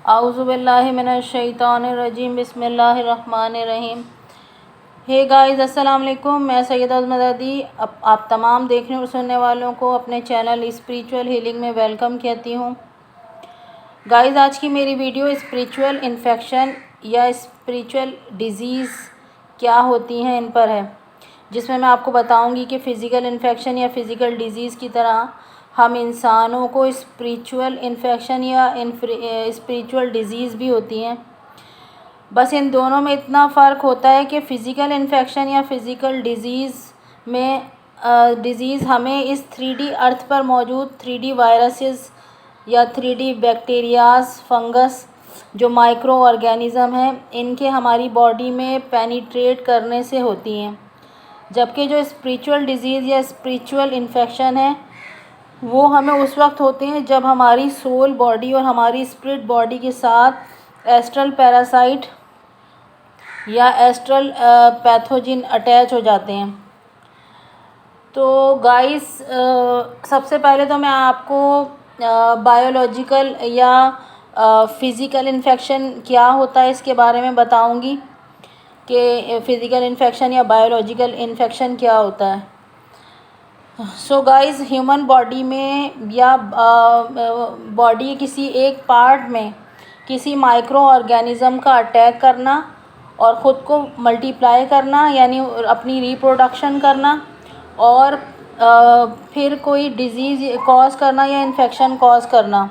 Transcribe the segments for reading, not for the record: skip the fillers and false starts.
आउज़ुबिल्लाहि मिनश्शैतानिर्रजीम बिस्मिल्लाहिर्रहमानिर्रहीम। Hey guys, अस्सलाम वालेकुम। मैं सैयदा अज़मदी आप तमाम देखने और सुनने वालों को अपने चैनल स्पिरिचुअल हीलिंग में वेलकम कहती हूँ। गाइस, आज की मेरी वीडियो स्पिरिचुअल इन्फेक्शन या स्पिरिचुअल डिजीज़ क्या होती हैं इन पर है, जिसमें मैं आपको बताऊंगी कि फ़िज़िकल इन्फेक्शन या फ़िज़िकल डिजीज़ की तरह हम इंसानों को स्पिरिचुअल इन्फेक्शन या स्पिरिचुअल डिजीज़ भी होती हैं। बस इन दोनों में इतना फ़र्क होता है कि फ़िज़िकल इन्फेक्शन या फ़िज़िकल डिज़ीज़ हमें इस 3D अर्थ पर मौजूद 3D वायरसेस या 3D बैक्टीरियाज, फंगस जो माइक्रो ऑर्गेनिज़म हैं, इनके हमारी बॉडी में पेनिट्रेट करने से होती हैं। जबकि जो स्पिरिचुअल डिज़ीज़ या स्पिरिचुअल इन्फेक्शन है वो हमें उस वक्त होते हैं जब हमारी सोल बॉडी और हमारी स्पिरिट बॉडी के साथ एस्ट्रल पैरासाइट या एस्ट्रल पैथोजिन अटैच हो जाते हैं। तो गाइस, सबसे पहले तो मैं आपको बायोलॉजिकल या फ़िज़िकल इन्फेक्शन क्या होता है इसके बारे में बताऊंगी कि फ़िज़िकल इन्फेक्शन या बायोलॉजिकल इन्फेक्शन क्या होता है। सो गाइस, ह्यूमन बॉडी में या बॉडी किसी एक पार्ट में किसी माइक्रो ऑर्गेनिज़म का अटैक करना और ख़ुद को मल्टीप्लाई करना, यानी अपनी रिप्रोडक्शन करना, और फिर कोई डिज़ीज़ कॉज करना या इन्फेक्शन कॉज करना।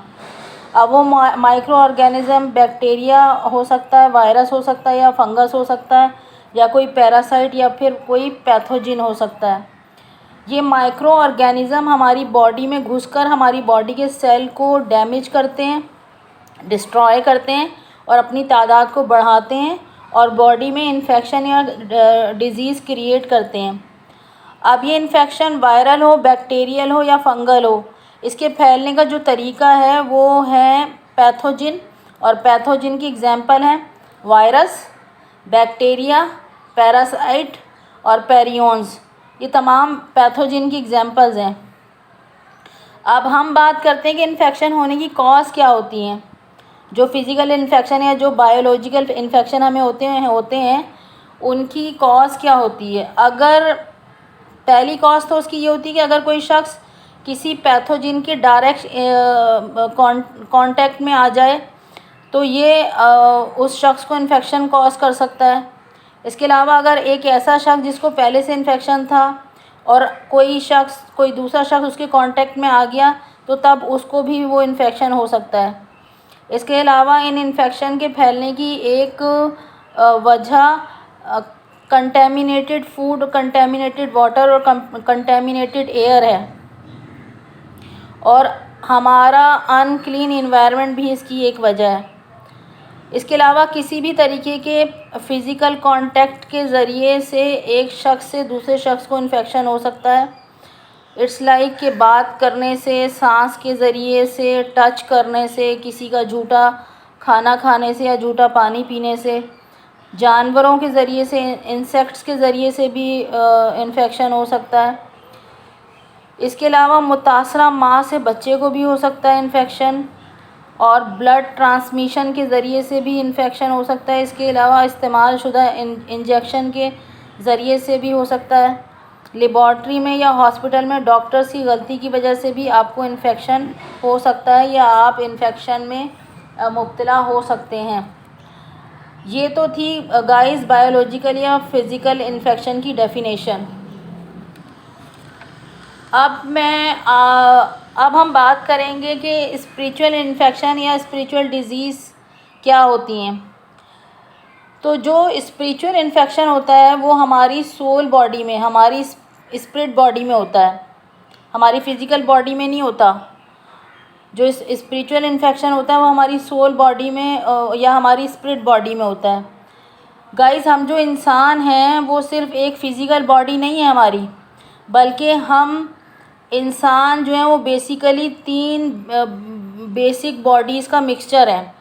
अब वो माइक्रो ऑर्गेनिज़म बैक्टीरिया हो सकता है, वायरस हो सकता है, या फंगस हो सकता है, या कोई पैरासाइट, या फिर कोई पैथोजिन हो सकता है। ये माइक्रो ऑर्गेनिज़म हमारी बॉडी में घुसकर हमारी बॉडी के सेल को डैमेज करते हैं, डिस्ट्रॉय करते हैं और अपनी तादाद को बढ़ाते हैं और बॉडी में इन्फेक्शन या डिज़ीज़ क्रिएट करते हैं। अब ये इन्फेक्शन वायरल हो, बैक्टीरियल हो या फंगल हो, इसके फैलने का जो तरीका है वो है पैथोजिन, और पैथोजिन की एग्जांपल हैं वायरस, बैक्टीरिया, पैरासाइट और पेरियोन्स। ये तमाम पैथोजिन की एग्जांपल्स हैं। अब हम बात करते हैं कि इन्फेक्शन होने की कॉज क्या होती हैं। जो फ़िज़िकल इन्फेक्शन या जो बायोलॉजिकल इन्फेक्शन हमें होते हैं उनकी कॉज क्या होती है। अगर पहली कॉज तो उसकी ये होती है कि अगर कोई शख्स किसी पैथोजिन के डायरेक्ट कांटेक्ट में आ जाए तो ये उस शख्स को इन्फेक्शन कॉज कर सकता है। इसके अलावा अगर एक ऐसा शख्स जिसको पहले से इन्फेक्शन था और कोई दूसरा शख्स उसके कांटेक्ट में आ गया तो तब उसको भी वो इन्फेक्शन हो सकता है। इसके अलावा इन इन्फेक्शन के फैलने की एक वजह कंटेमिनेटेड फूड, कंटेमिनेटेड वाटर और कंटेमिनेटेड एयर है, और हमारा अनक्लीन इन्वायरमेंट भी इसकी एक वजह है। इसके अलावा किसी भी तरीके के फ़िज़िकल कांटेक्ट के ज़रिए से एक शख्स से दूसरे शख्स को इन्फेक्शन हो सकता है। इट्स लाइक कि बात करने से, सांस के ज़रिए से, टच करने से, किसी का झूठा खाना खाने से या झूठा पानी पीने से, जानवरों के ज़रिए से, इंसेक्ट्स के ज़रिए से भी इन्फेक्शन हो सकता है। इसके अलावा मुतासरा माँ से बच्चे को भी हो सकता है इन्फेक्शन, और ब्लड ट्रांसमिशन के ज़रिए से भी इन्फेक्शन हो सकता है। इसके अलावा इस्तेमाल शुदा इंजेक्शन के ज़रिए से भी हो सकता है। लेबॉर्ट्री में या हॉस्पिटल में डॉक्टर्स की गलती की वजह से भी आपको इन्फेक्शन हो सकता है या आप इन्फेक्शन में मुब्तला हो सकते हैं। ये तो थी गाइस बायोलॉजिकल या फ़िज़िकल इन्फेक्शन की डेफिनेशन। अब हम बात करेंगे कि स्पिरिचुअल इन्फेक्शन या स्पिरिचुअल डिज़ीज़ क्या होती हैं। तो जो स्पिरिचुअल इन्फेक्शन होता है वो हमारी सोल बॉडी में, हमारी स्पिरिट बॉडी में होता है, हमारी फ़िज़िकल बॉडी में नहीं होता। जो स्पिरिचुअल इन्फेक्शन होता है वो हमारी सोल बॉडी में या हमारी स्पिरिट बॉडी में होता है। गाइस, हम जो इंसान हैं वो सिर्फ़ एक फ़िज़िकल बॉडी नहीं है हमारी, बल्कि हम इंसान जो है वो बेसिकली 3 बेसिक बॉडीज़ का मिक्सचर है।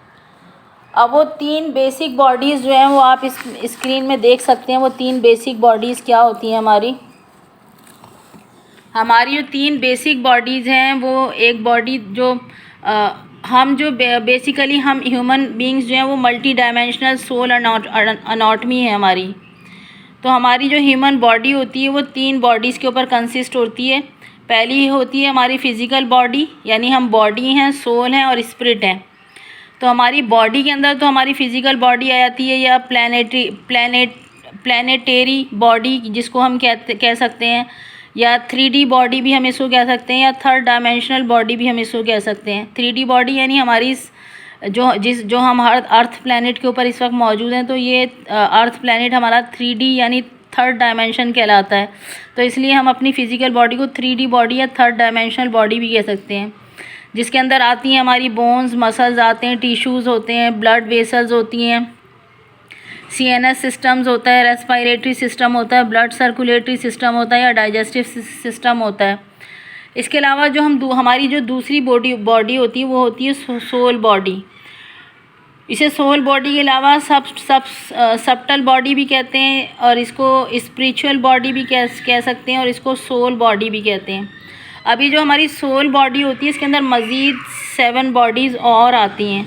अब वो 3 बेसिक बॉडीज़ जो हैं वो आप इस स्क्रीन में देख सकते हैं। वो 3 बेसिक बॉडीज़ क्या होती हैं हमारी जो 3 बेसिक बॉडीज़ हैं वो एक बॉडी जो हम जो बेसिकली हम ह्यूमन बीइंग्स जो हैं वो मल्टी डायमेंशनल सोल अनाटमी है हमारी। तो हमारी जो ह्यूमन बॉडी होती है वो 3 बॉडीज़ के ऊपर कंसिस्ट होती है। पहली होती है हमारी फिज़िकल बॉडी, यानी हम बॉडी हैं, सोल हैं और स्पिरिट हैं। तो हमारी बॉडी के अंदर तो हमारी फिज़िकल बॉडी आ जाती है, या प्लानिटेरी बॉडी जिसको हम कह सकते हैं, या 3D बॉडी भी हम इसको कह सकते हैं, या थर्ड डायमेंशनल बॉडी भी हम इसको कह सकते हैं। 3D बॉडी यानी हमारी जो हम अर्थ प्लैनेट के ऊपर इस वक्त मौजूद हैं, तो ये अर्थ प्लैनेट हमारा 3D यानी थर्ड डायमेंशन कहलाता है। तो इसलिए हम अपनी फ़िज़िकल बॉडी को 3D बॉडी या थर्ड डायमेंशनल बॉडी भी कह सकते हैं, जिसके अंदर आती हैं हमारी बोन्स, मसल्स आते हैं, टिश्यूज़ होते हैं, ब्लड वेसल्स होती हैं, CNS सिस्टम्स होता है, रेस्पिरेटरी सिस्टम होता है, ब्लड सर्कुलेटरी सिस्टम होता है, या डाइजेस्टिव सिस्टम होता है। इसके अलावा जो हमारी जो दूसरी बॉडी होती है वो होती है सोल बॉडी। इसे सोल बॉडी के अलावा सब्टल बॉडी भी कहते हैं, और इसको स्पिरिचुअल बॉडी भी कह सकते हैं, और इसको सोल बॉडी भी कहते हैं। अभी जो हमारी सोल बॉडी होती है इसके अंदर मज़ीद 7 बॉडीज़ और आती हैं।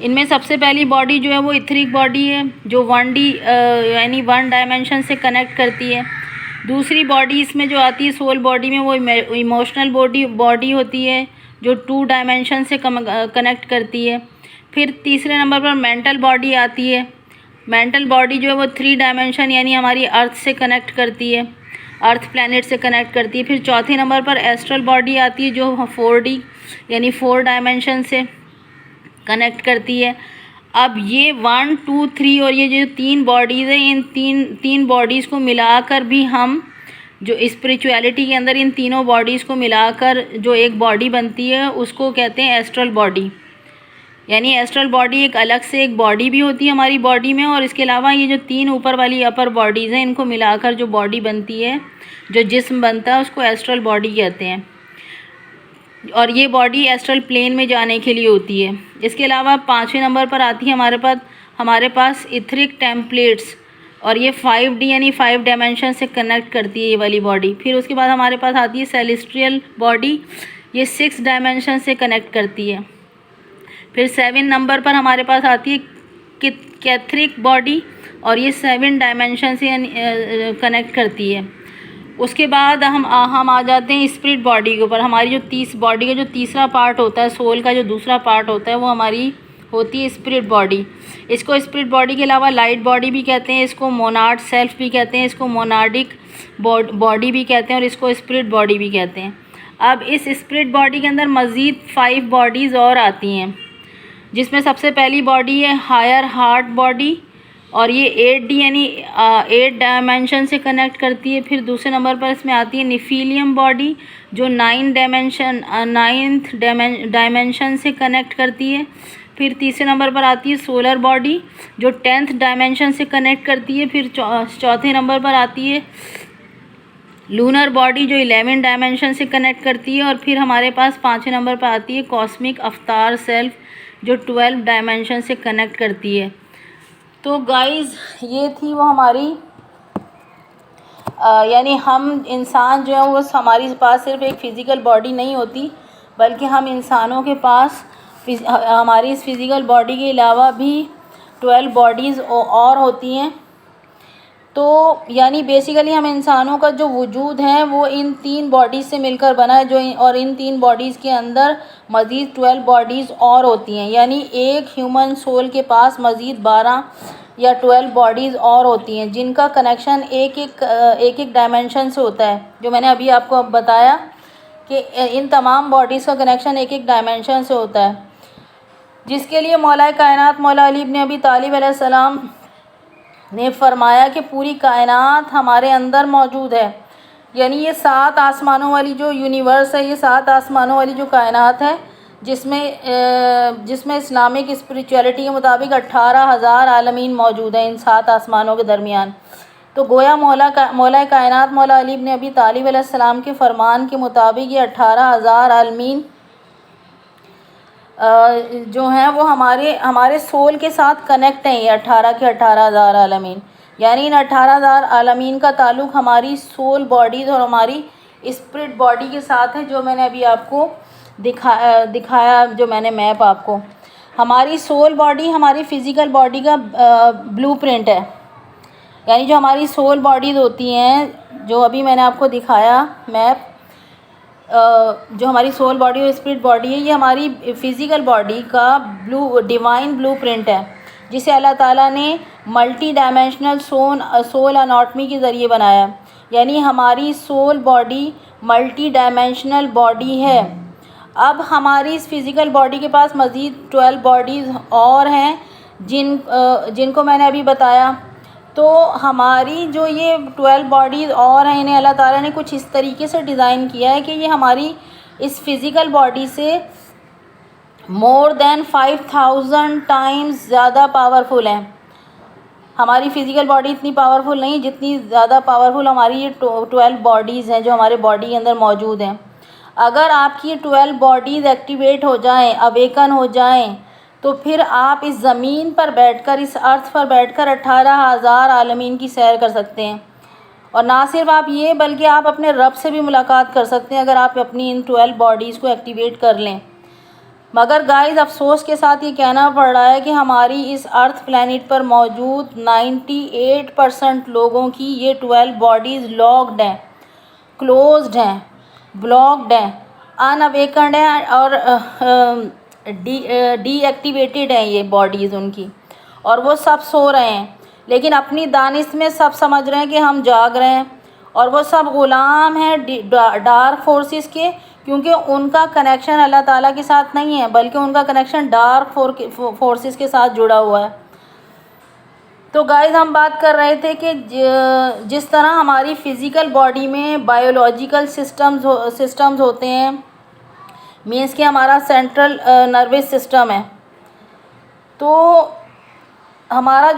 इनमें सबसे पहली बॉडी जो है वो इथरिक बॉडी है, जो 1D यानी 1 डायमेंशन से कनेक्ट करती है। दूसरी बॉडी इसमें जो आती है सोल बॉडी में, वो इमोशनल बॉडी होती है, जो 2 डायमेंशन से कनेक्ट करती है। फिर तीसरे नंबर पर मेंटल बॉडी आती है। मेंटल बॉडी जो है वो 3 डायमेंशन यानी हमारी अर्थ से कनेक्ट करती है, अर्थ प्लैनेट से कनेक्ट करती है। फिर चौथे नंबर पर एस्ट्रल बॉडी आती है, जो 4D यानी 4 डायमेंशन से कनेक्ट करती है। अब ये 1, 2, 3 और ये जो 3 बॉडीज़ हैं, इन तीन बॉडीज़ को मिलाकर भी हम जो स्पिरिचुअलिटी के अंदर इन तीनों बॉडीज़ को मिलाकर जो एक बॉडी बनती है उसको कहते हैं एस्ट्रल बॉडी। यानी एस्ट्रल बॉडी एक अलग से एक बॉडी भी होती है हमारी बॉडी में, और इसके अलावा ये जो 3 ऊपर वाली अपर बॉडीज़ हैं इनको मिलाकर जो बॉडी बनती है, जो जिस्म बनता है, उसको एस्ट्रल बॉडी कहते हैं। और ये बॉडी एस्ट्रल प्लेन में जाने के लिए होती है। इसके अलावा 5वें नंबर पर आती है हमारे पास इथरिक टेम्पलेट्स, और ये 5D यानी 5 डायमेंशन से कनेक्ट करती है ये वाली बॉडी। फिर उसके बाद हमारे पास आती है सेलेस्ट्रियल बॉडी, ये 6 डायमेंशन से कनेक्ट करती है। फिर 7 नंबर पर हमारे पास आती है कैथरिक बॉडी, और ये 7 डायमेंशन से कनेक्ट करती है। उसके बाद हम आ जाते हैं स्पिरिट बॉडी के ऊपर। हमारी जो बॉडी का जो तीसरा पार्ट होता है, सोल का जो दूसरा पार्ट होता है, वो हमारी होती है स्पिरिट बॉडी। इसको स्पिरिट बॉडी के अलावा लाइट बॉडी भी कहते हैं, इसको मोनाड सेल्फ भी कहते हैं, इसको मोनाडिक बॉडी भी कहते हैं, और इसको स्पिरिट बॉडी भी कहते हैं। अब इस स्पिरिट बॉडी के अंदर मज़ीद 5 बॉडीज़ और आती हैं, जिसमें सबसे पहली बॉडी है हायर हार्ट बॉडी, और ये 8D यानी 8 डायमेंशन से कनेक्ट करती है। फिर दूसरे नंबर पर इसमें आती है निफिलियम बॉडी, जो 9th डायमेंशन से कनेक्ट करती है। फिर तीसरे नंबर पर आती है सोलर बॉडी, जो 10th डायमेंशन से कनेक्ट करती है। फिर चौथे नंबर पर आती है लूनर बॉडी, जो 11 डायमेंशन से कनेक्ट करती है। और फिर हमारे पास 5वें नंबर पर आती है कॉस्मिक अवतार सेल्फ, जो 12 डायमेंशन से कनेक्ट करती है। तो गाइज़ ये थी वो हमारी यानी हम इंसान जो है वो हमारे पास सिर्फ एक फ़िज़िकल बॉडी नहीं होती, बल्कि हम इंसानों के पास हमारी इस फ़िज़िकल बॉडी के अलावा भी 12 बॉडीज़ और होती हैं। तो यानी बेसिकली हम इंसानों का जो वजूद है वो इन 3 बॉडीज़ से मिलकर बना है, और इन 3 बॉडीज़ के अंदर मज़ीद 12 बॉडीज़ और होती हैं। यानी एक ह्यूमन सोल के पास मज़ीद 12 या 12 बॉडीज़ और होती हैं, जिनका कनेक्शन एक डायमेंशन से होता है। जो मैंने अभी आपको बताया कि इन तमाम बॉडीज़ का कनेक्शन एक डायमेंशन से होता है, जिसके लिए मौला कायनात मौला अली इब्न अबी तालिब अलैहिस्सलाम ने फरमाया कि पूरी कायनात हमारे अंदर मौजूद है। यानी ये 7 आसमानों वाली जो यूनिवर्स है, ये 7 आसमानों वाली जो कायनात है, जिसमें इस्लामिक स्पिरिचुअलिटी के मुताबिक 18,000 आलमीन मौजूद हैं इन 7 आसमानों के दरमियान। तो गोया मौला कायनात मौला अली इब्न अबी तालिब अलैहिस्सलाम के फरमान के मुताबिक ये 18,000 आलमीन जो हैं वो हमारे सोल के साथ कनेक्ट हैं। ये 18 के 18,000 आलमीन, यानी इन 18,000 आलमीन का ताल्लुक़ हमारी सोल बॉडीज़ और हमारी स्पिरिट बॉडी के साथ है, जो मैंने अभी आपको दिखाया जो मैंने मैप आपको, हमारी सोल बॉडी हमारी फिज़िकल बॉडी का ब्लूप्रिंट है। यानी जो हमारी सोल बॉडीज़ होती हैं, जो अभी मैंने आपको दिखाया मैप, जो हमारी सोल बॉडी और स्पिरिट बॉडी है, ये हमारी फिज़िकल बॉडी का डिवाइन ब्लूप्रिंट है, जिसे अल्लाह ताला ने मल्टी डायमेंशनल सोल अनाटमी के ज़रिए बनाया। यानी हमारी soul body multi dimensional body है। अब हमारी इस फिज़िकल बॉडी के पास मज़ीद 12 बॉडीज़ और हैं जिनको मैंने अभी बताया। तो हमारी जो ये 12 बॉडीज़ और हैं, इन्हें अल्लाह ताला ने कुछ इस तरीके से डिज़ाइन किया है कि ये हमारी इस फिज़िकल बॉडी से मोर देन 5000 टाइम्स ज़्यादा पावरफुल हैं। हमारी फ़िज़िकल बॉडी इतनी पावरफुल नहीं जितनी ज़्यादा पावरफुल हमारी ये 12 बॉडीज़ हैं जो हमारे बॉडी के अंदर मौजूद हैं। अगर आपकी ये 12 बॉडीज़ एक्टिवेट हो जाएं, अवेकन हो जाएं, तो फिर आप इस ज़मीन पर बैठकर, इस अर्थ पर बैठकर 18,000 आलमीन की सैर कर सकते हैं। और ना सिर्फ आप ये, बल्कि आप अपने रब से भी मुलाकात कर सकते हैं अगर आप अपनी इन 12 बॉडीज़ को एक्टिवेट कर लें। मगर गाइस, अफसोस के साथ ये कहना पड़ रहा है कि हमारी इस अर्थ प्लैनेट पर मौजूद 98% लोगों की ये 12 बॉडीज़ लॉक्ड हैं, क्लोज्ड हैं, ब्लॉक्ड हैं, अनअवेकन्ड हैं और डीएक्टिवेटेड हैं ये बॉडीज़ उनकी, और वो सब सो रहे हैं। लेकिन अपनी दानिश में सब समझ रहे हैं कि हम जाग रहे हैं, और वो सब ग़ुलाम हैं डार्क फोर्सेस के, क्योंकि उनका कनेक्शन अल्लाह ताला के साथ नहीं है, बल्कि उनका कनेक्शन डार्क फोर्सेस के साथ जुड़ा हुआ है। तो गाइस, हम बात कर रहे थे कि जिस तरह हमारी फ़िज़िकल बॉडी में बायोलॉजिकल सिस्टम्स होते हैं, मीन्स कि हमारा सेंट्रल नर्वस सिस्टम है, तो हमारा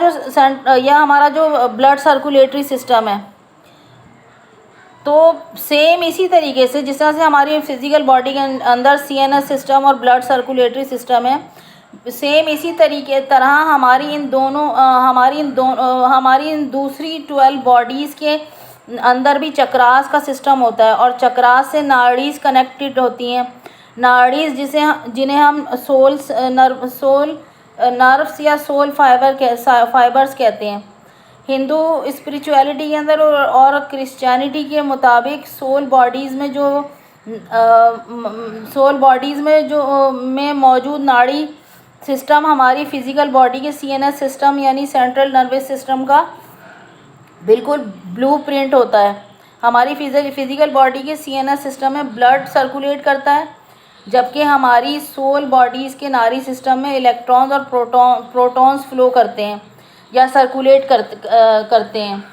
जो ब्लड सर्कुलेटरी सिस्टम है, तो सेम इसी तरीके से जिस तरह से हमारी फ़िज़िकल बॉडी के अंदर सीएनएस सिस्टम और ब्लड सर्कुलेटरी सिस्टम है, सेम इसी तरह हमारी इन दूसरी 12 बॉडीज़ के अंदर भी चक्रास का सिस्टम होता है, और चक्रास से नाड़ीज़ कनेक्टेड होती हैं। नाड़ीज़ जिन्हें हम नर्व्स या सोल फाइबर्स कहते हैं। हिंदू स्पिरिचुअलिटी के अंदर और क्रिश्चियनिटी के मुताबिक सोल बॉडीज़ में मौजूद नाड़ी सिस्टम हमारी फ़िज़िकल बॉडी के सीएनएस सिस्टम यानी सेंट्रल नर्वस सिस्टम का बिल्कुल ब्लूप्रिंट होता है। हमारी फ़िज़िकल बॉडी के सीएनएस सिस्टम में ब्लड सर्कुलेट करता है, जबकि हमारी सोल बॉडीज़ के नाड़ी सिस्टम में इलेक्ट्रॉन्स और प्रोटॉन्स फ्लो करते हैं या सर्कुलेट करते हैं।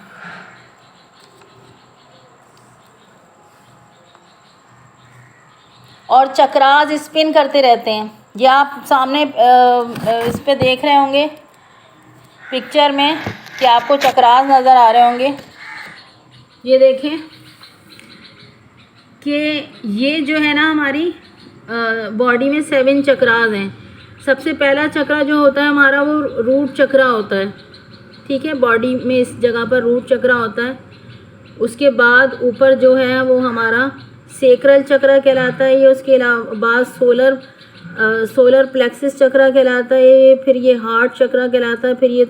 और चक्रास स्पिन करते रहते हैं। ये आप सामने इस पे देख रहे होंगे पिक्चर में कि आपको चक्रास नज़र आ रहे होंगे। ये देखें कि ये जो है ना, हमारी बॉडी में 7 चक्रास हैं। सबसे पहला चक्रा जो होता है हमारा, वो रूट चक्रा होता है। ठीक है, बॉडी में इस जगह पर रूट चक्रा होता है। उसके बाद ऊपर जो है वो हमारा सेक्रल चक्रा कहलाता है। ये उसके बाद सोलर प्लेक्सिस चक्रा कहलाता है। फिर ये हार्ट चक्रा कहलाता है। फिर ये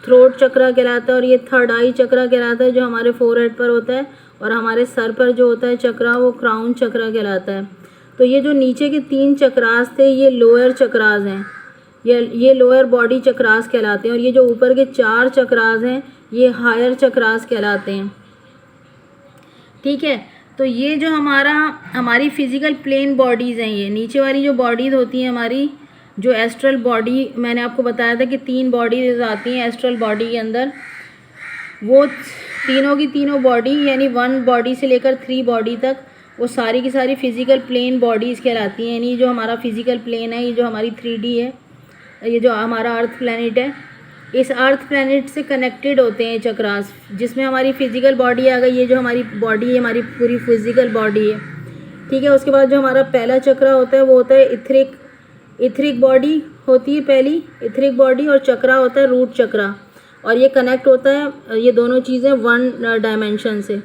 थ्रोट चक्रा कहलाता है, और ये थर्ड आई चक्रा कहलाता है जो हमारे फोरहेड पर होता है। और हमारे सर पर जो होता है चक्रा, वो क्राउन चक्रा कहलाता है। तो ये जो नीचे के 3 चक्रास थे, ये लोअर चक्रास हैं, ये लोअर बॉडी चक्रास कहलाते हैं। और ये जो ऊपर के 4 चक्रास हैं, ये हायर चक्रास कहलाते हैं। ठीक है, तो ये जो हमारी फ़िज़िकल प्लेन बॉडीज़ हैं, ये नीचे वाली जो बॉडीज़ होती हैं हमारी, जो एस्ट्रल बॉडी, मैंने आपको बताया था कि 3 बॉडीज़ आती हैं एस्ट्रल बॉडी के अंदर। वो तीनों की तीनों बॉडी, यानी 1 बॉडी से लेकर 3 बॉडी तक, वो सारी की सारी फ़िज़िकल प्लेन बॉडीज़ कहलाती हैं। यानी जो हमारा फ़िज़िकल प्लेन है, ये जो हमारी 3D है, ये जो हमारा अर्थ प्लैनेट है, इस अर्थ प्लैनेट से कनेक्टेड होते हैं चक्रास, जिसमें हमारी फ़िज़िकल बॉडी आ गई। ये जो हमारी बॉडी है, हमारी पूरी फ़िज़िकल बॉडी है। ठीक है, उसके बाद जो हमारा पहला चक्रा होता है वो होता है इथरिक बॉडी होती है पहली, इथरिक बॉडी, और चक्रा होता है रूट चक्रा। और ये कनेक्ट होता है, ये दोनों चीज़ें 1 डायमेंशन से।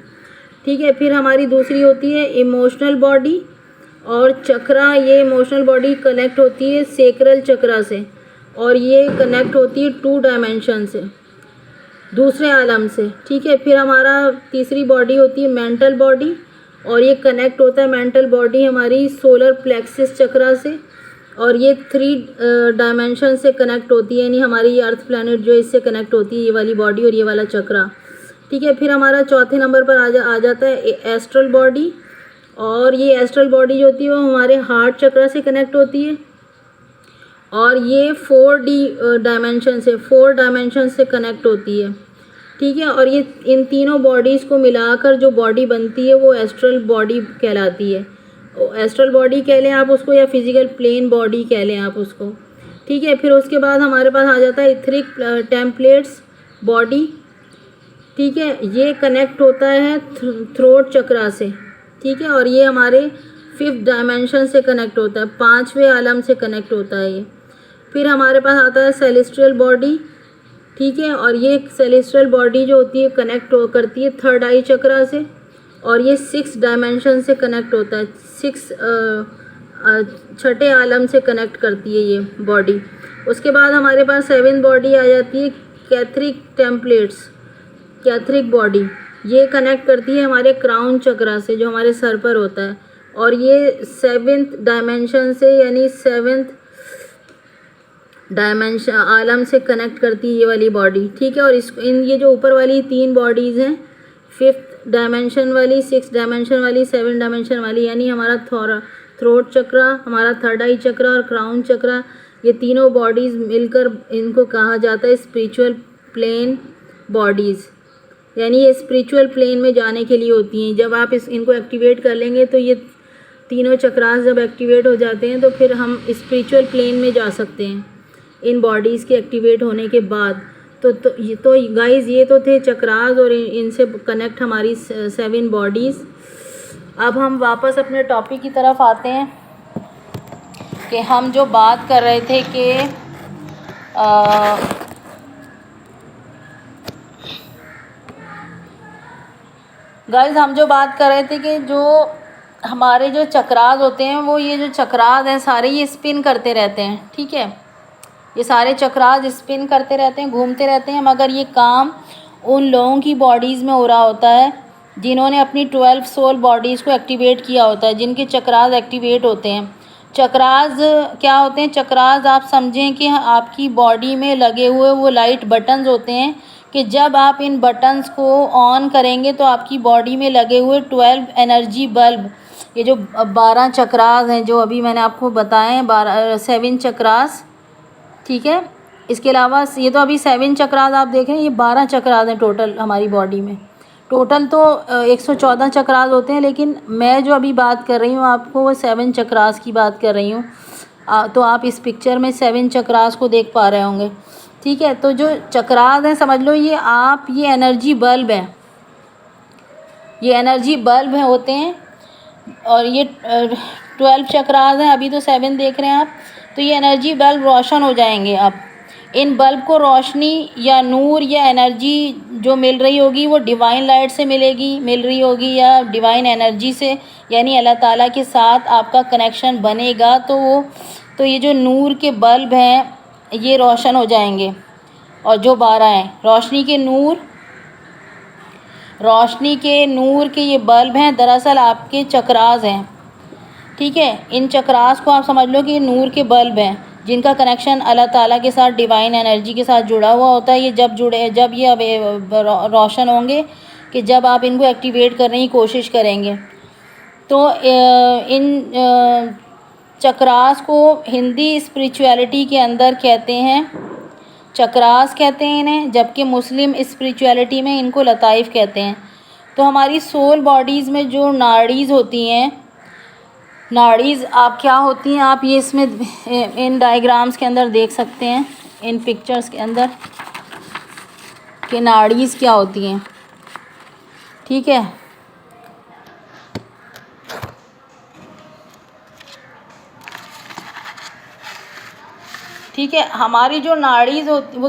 ठीक है, फिर हमारी दूसरी होती है इमोशनल बॉडी, और चक्रा, ये इमोशनल बॉडी कनेक्ट होती है सेक्रल चक्रा से, और ये कनेक्ट होती है 2 डायमेंशन से, दूसरे आलम से, ठीक है। फिर हमारा तीसरी बॉडी होती है मेंटल बॉडी, और ये कनेक्ट होता है मेंटल बॉडी हमारी सोलर प्लेक्सिस चक्रा से, और ये 3 डायमेंशन से कनेक्ट होती है, यानी हमारी अर्थ प्लैनेट जो इससे कनेक्ट होती है, ये वाली बॉडी और ये वाला चक्रा, ठीक है। फिर हमारा चौथे नंबर पर आ जाता है एस्ट्रल बॉडी, और ये एस्ट्रल बॉडी जो होती है वो हमारे हार्ट चक्रा से कनेक्ट होती है, और ये 4 डायमेंशन से कनेक्ट होती है, ठीक है। और ये इन तीनों बॉडीज़ को मिलाकर जो बॉडी बनती है वो एस्ट्रल बॉडी कहलाती है। एस्ट्रल बॉडी कह लें आप उसको, या फिजिकल प्लेन बॉडी कह लें आप उसको, ठीक है। फिर उसके बाद हमारे पास आ जाता है इथरिक टेम्पलेट्स बॉडी, ठीक है। ये कनेक्ट होता है थ्रोट चक्रा से, ठीक है, और ये हमारे 5th डायमेंशन से कनेक्ट होता है, 5वें आलम से कनेक्ट होता है ये। फिर हमारे पास आता है सेलेस्ट्रियल बॉडी, ठीक है, और ये सेलेस्ट्रियल बॉडी जो होती है कनेक्ट करती है 3rd आई चक्रा से, और ये 6 डायमेंशन से कनेक्ट होता है, 6ठे आलम से कनेक्ट करती है ये बॉडी। उसके बाद हमारे पास 7th बॉडी आ जाती है कैथरिक टेम्पलेट्स, कैथरिक बॉडी, ये कनेक्ट करती है हमारे क्राउन चक्रा से जो हमारे सर पर होता है, और ये 7th डायमेंशन से, यानी 7th डायमेंशन आलम से कनेक्ट करती है ये वाली बॉडी, ठीक है। और ये जो ऊपर वाली 3 बॉडीज़ हैं, 5th डायमेंशन वाली, 6th डायमेंशन वाली, 7th डायमेंशन वाली, यानी हमारा थ्रोट चक्रा, हमारा 3rd आई चक्रा और क्राउन चक्रा, ये तीनों बॉडीज़ मिलकर इनको कहा जाता है स्पिरिचुअल प्लेन बॉडीज़, यानी ये स्पिरिचुअल प्लेन में जाने के लिए होती हैं। जब आप इनको एक्टिवेट कर लेंगे तो ये तीनों चक्रास जब एक्टिवेट हो जाते हैं तो फिर हम स्पिरिचुअल प्लेन में जा सकते हैं इन बॉडीज़ के एक्टिवेट होने के बाद। तो गाइस ये तो थे चक्रास, और इनसे कनेक्ट हमारी 7 बॉडीज़। अब हम वापस अपने टॉपिक की तरफ आते हैं कि हम जो बात कर रहे थे कि गाइस हम जो बात कर रहे थे कि जो हमारे जो चक्रास होते हैं, वो ये जो चक्रास हैं सारे ये स्पिन करते रहते हैं, ठीक है। ये सारे चक्रास स्पिन करते रहते हैं, घूमते रहते हैं, मगर ये काम उन लोगों की बॉडीज़ में हो रहा होता है जिन्होंने अपनी 12 सोल बॉडीज़ को एक्टिवेट किया होता है, जिनके चक्रास एक्टिवेट होते हैं। चक्रास क्या होते हैं? चक्रास आप समझें कि आपकी बॉडी में लगे हुए वो लाइट बटन्स होते हैं कि जब आप इन बटन्स को ऑन करेंगे तो आपकी बॉडी में लगे हुए 12 एनर्जी बल्ब, ये जो 12 चक्रास हैं जो अभी मैंने आपको बताए हैं, 7 चक्रास, ठीक है। इसके अलावा ये तो अभी 7 चक्रास आप देखें, ये 12 चक्रास हैं टोटल हमारी बॉडी में। टोटल तो 114 चक्रास होते हैं, लेकिन मैं जो अभी बात कर रही हूँ आपको वो 7 चक्रास की बात कर रही हूँ। तो आप इस पिक्चर में 7 चक्रास को देख पा रहे होंगे, ठीक है। तो जो चक्रास हैं समझ लो ये एनर्जी बल्ब हैं, ये एनर्जी बल्ब हैं होते हैं, और ये 12 चक्रास हैं, अभी तो 7 देख रहे हैं आप। तो ये एनर्जी बल्ब रोशन हो जाएंगे। अब इन बल्ब को रोशनी या नूर या एनर्जी जो मिल रही होगी वो डिवाइन लाइट से मिल रही होगी या डिवाइन एनर्जी से, यानी अल्लाह ताला के साथ आपका कनेक्शन बनेगा। तो ये जो नूर के बल्ब हैं ये रोशन हो जाएंगे। और जो 12 हैं रोशनी के नूर के ये बल्ब हैं, दरअसल आपके चक्रास हैं, ठीक है। इन चक्रास को आप समझ लो कि नूर के बल्ब हैं जिनका कनेक्शन अल्लाह ताला के साथ डिवाइन एनर्जी के साथ जुड़ा हुआ होता है। ये जब ये रोशन होंगे कि जब आप इनको एक्टिवेट करने की कोशिश करेंगे। तो इन चक्रास को हिंदी स्पिरिचुअलिटी के अंदर कहते हैं, चक्रास कहते हैं इन्हें, जबकि मुस्लिम स्पिरिचुअलिटी में इनको लताइफ कहते हैं। तो हमारी सोल बॉडीज़ में जो नाड़ीज़ होती हैं, नाड़ीज़ आप क्या होती हैं आप ये इसमें इन डायग्राम्स के अंदर देख सकते हैं, इन पिक्चर्स के अंदर कि नाड़ीज़ क्या होती हैं, ठीक है। ठीक है, हमारी जो नाड़ीज़ होती वो